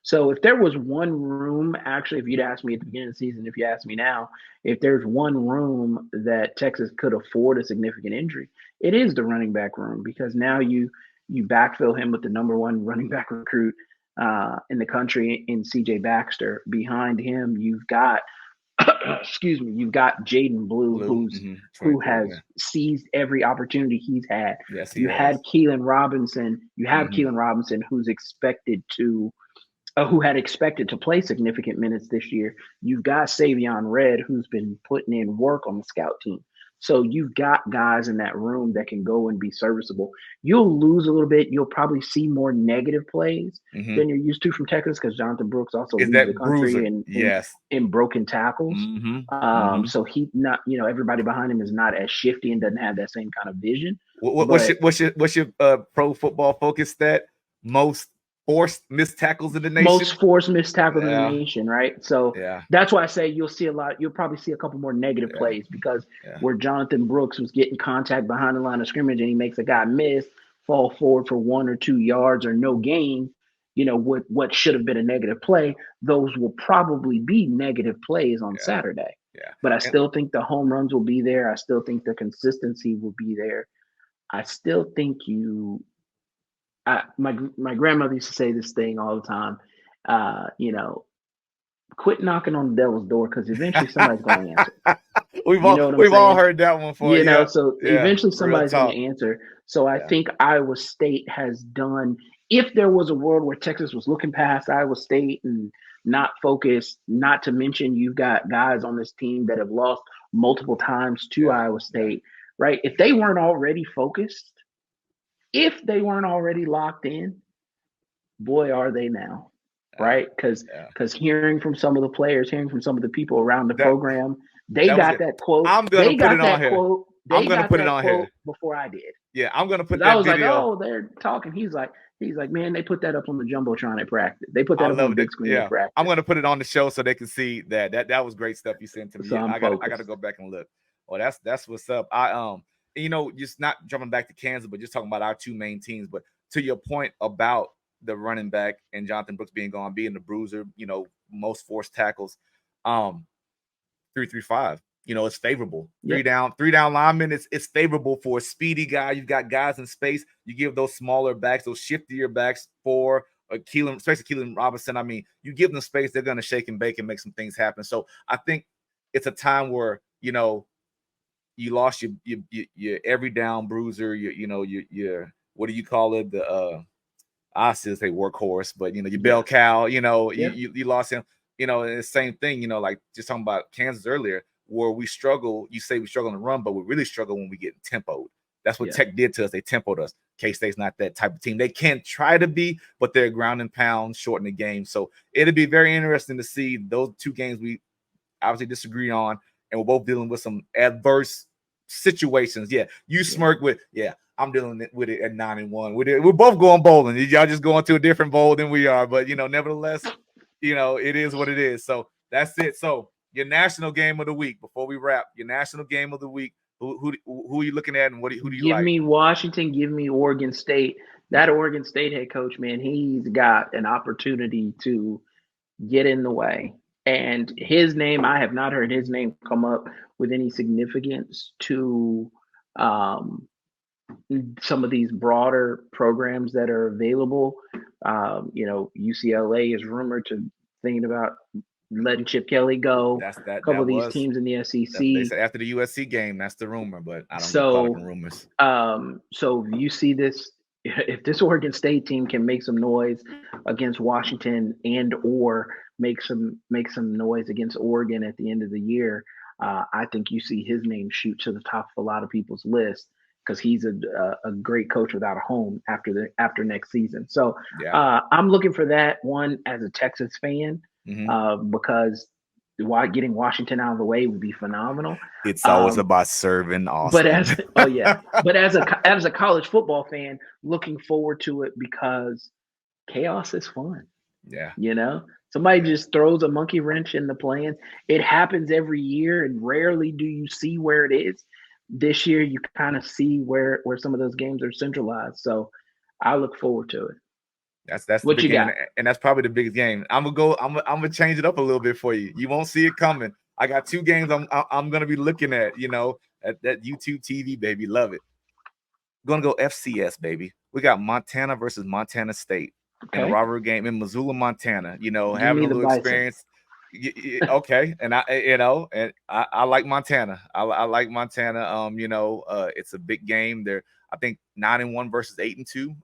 S3: So if there was one room, actually, if you'd asked me at the beginning of the season, if you ask me now, if there's one room that Texas could afford a significant injury, it is the running back room, because now you backfill him with the number one running back recruit in the country in CJ Baxter. Behind him, you've got you've got Jaden Blue, who has seized every opportunity he's had.
S2: Yes,
S3: had Keelan Robinson. You have Keelan Robinson, who's expected to, who had expected to play significant minutes this year. You've got Savion Red, who's been putting in work on the scout team. So you've got guys in that room that can go and be serviceable. You'll lose a little bit. You'll probably see more negative plays than you're used to from Texas, because Jonathan Brooks also leads the country in broken tackles. So he not, everybody behind him is not as shifty and doesn't have that same kind of vision.
S2: What's your Pro Football Focus stat? Most forced missed tackles in the nation.
S3: Most forced missed tackles in the nation, right? So that's why I say you'll probably see a couple more negative plays, because where Jonathan Brooks was getting contact behind the line of scrimmage and he makes a guy miss, fall forward for 1 or 2 yards or no gain, what should have been a negative play, those will probably be negative plays on Saturday.
S2: Yeah.
S3: But I still think the home runs will be there. I still think the consistency will be there. I still think my grandmother used to say this thing all the time. Quit knocking on the devil's door because eventually somebody's going to answer.
S2: We've
S3: You know what I'm
S2: all
S3: saying?
S2: heard that one before. Yeah.
S3: So
S2: Yeah.
S3: eventually
S2: Real
S3: somebody's going
S2: talk.
S3: to answer. So I
S2: Yeah.
S3: think Iowa State has done, if there was a world where Texas was looking past Iowa State and not focused, not to mention you've got guys on this team that have lost multiple times to Iowa State, right? If they weren't already focused, if they weren't already locked in, boy, are they now, right? Because hearing from some of the players, hearing from some of the people around the program, they got that quote.
S2: I'm gonna put it on here.
S3: They got that quote before I did.
S2: Yeah, I'm gonna put that.
S3: I was
S2: video.
S3: like, oh, they're talking. He's like, man, they put that up on the jumbotron at practice. They put that up on the big screen at practice.
S2: I'm gonna put it on the show so they can see that. That was great stuff you sent to me.
S3: So
S2: I gotta go back and look. Well, that's what's up. Just not jumping back to Kansas, but just talking about our two main teams. But to your point about the running back and Jonathan Brooks being gone, being the bruiser, most forced tackles, 3-3-5. It's favorable.
S3: Yep.
S2: Three down linemen. It's favorable for a speedy guy. You've got guys in space. You give those smaller backs, those shiftier backs for Keelan, especially Keelan Robinson. I mean, you give them space, they're gonna shake and bake and make some things happen. So I think it's a time where you lost your every down bruiser. Your what do you call it? I still say workhorse, but your bell cow. You lost him. And the same thing. Like just talking about Kansas earlier, where we struggle. You say we struggle to run, but we really struggle when we get tempoed. That's what Tech did to us. They tempoed us. K-State's not that type of team. They can try to be, but they're ground and pound, shorten the game. So it'll be very interesting to see those two games we obviously disagree on, and we're both dealing with some adverse situations. Yeah, you smirk with, I'm dealing with it at 9-1. We're both going bowling. Y'all just going to a different bowl than we are. But, nevertheless, it is what it is. So that's it. So your national game of the week, before we wrap, your national game of the week, who are you looking at and who do you like?
S3: Give me Washington, give me Oregon State. That Oregon State head coach, man, he's got an opportunity to get in the way. And his name, I have not heard his name come up with any significance to some of these broader programs that are available. UCLA is rumored to thinking about letting Chip Kelly go. A couple of these teams in the SEC.
S2: They said after the USC game, that's the rumor, but I don't get caught up in rumors.
S3: So you see this, if this Oregon State team can make some noise against Washington and or make some noise against Oregon at the end of the year, I think you see his name shoot to the top of a lot of people's list because he's a great coach without a home after next season. So I'm looking for that one as a Texas fan because getting Washington out of the way would be phenomenal.
S2: It's always about serving Austin.
S3: But as a college football fan, looking forward to it because chaos is fun.
S2: Yeah.
S3: Somebody just throws a monkey wrench in the plans. It happens every year, and rarely do you see where it is. This year, you kind of see where some of those games are centralized. So I look forward to it.
S2: That's what you got, and that's probably the biggest game. I'm gonna change it up a little bit for you. You won't see it coming. I got two games I'm gonna be looking at. At that YouTube TV, baby, love it. Gonna go FCS, baby. We got Montana versus Montana State in a rivalry game in Missoula, Montana. Having a little experience. Okay, and I like Montana. I like Montana. It's a big game. I think 9-1 versus 8-2. It's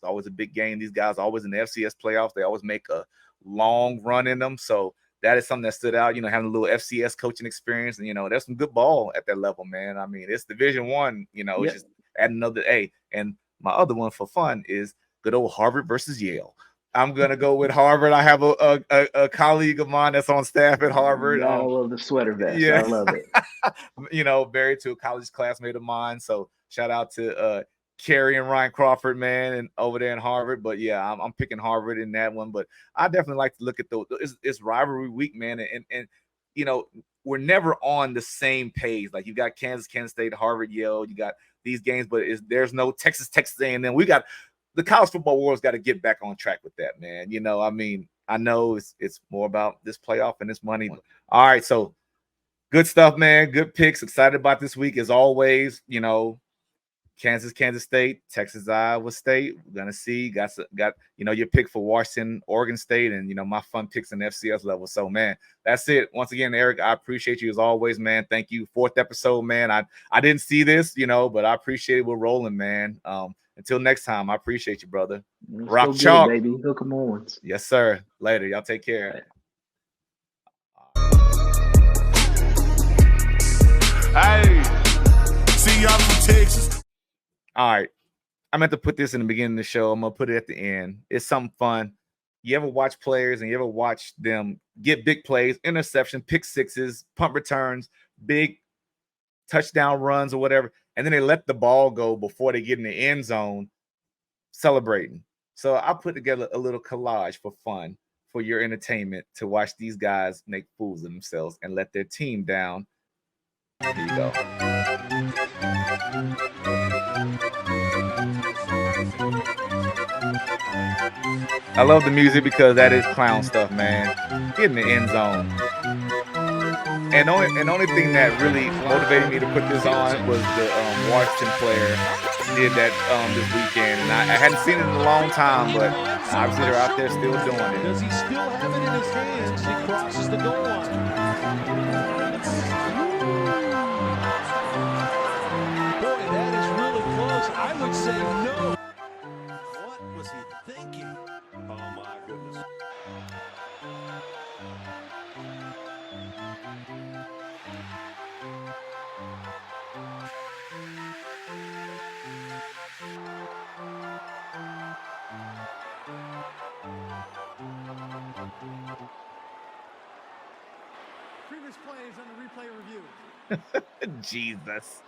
S2: always a big game. These guys are always in the FCS playoffs. They always make a long run in them. So that is something that stood out. Having a little FCS coaching experience, and there's some good ball at that level, man. I mean, it's Division I. It's just add another A. And my other one for fun is good old Harvard versus Yale. I'm gonna go with Harvard. I have a colleague of mine that's on staff at Harvard.
S3: I love the sweater vest. Yeah. I love it.
S2: Married to a college classmate of mine. So shout out to Carrie and Ryan Crawford, man, and over there in Harvard. But yeah, I'm picking Harvard in that one. But I definitely like to look at those. It's rivalry week, man, and we're never on the same page. Like you got Kansas State, Harvard, Yale. You got these games, but there's no Texas A&M. We got. The college football world's got to get back on track with that, man. I know it's more about this playoff and this money. All right, so Good stuff, man. Good picks. Excited about this week as always. You know, Kansas State, Texas, Iowa State. We're gonna see. Got your pick for Washington, Oregon State, and my fun picks in the FCS level. So, man, that's it. Once again, Eric, I appreciate you as always, man. Thank you. 4th episode, man. I didn't see this, but I appreciate it. We're rolling, man. Until next time, I appreciate you, brother. Rock
S3: so
S2: chalk,
S3: good, baby. Hook 'em Owens.
S2: Yes, sir. Later. Y'all take care.
S5: Hey, see y'all from Texas.
S2: All right. I meant to put this in the beginning of the show. I'm going to put it at the end. It's something fun. You ever watch players and you ever watch them get big plays, interception, pick sixes, punt returns, big touchdown runs or whatever, and then they let the ball go before they get in the end zone celebrating. So I put together a little collage for fun, for your entertainment, to watch these guys make fools of themselves and let their team down. Here you go. I love the music because that is clown stuff, man. Get in the end zone. And only thing that really motivated me to put this on was the Washington player did that this weekend. And I hadn't seen it in a long time, but obviously they're out there still doing it.
S6: Does he still have it in his hands? He crosses the goal line. Boy, that is really close. I would say no. What was he thinking? Oh, my goodness.
S7: Previous plays on the replay review.
S2: Jesus.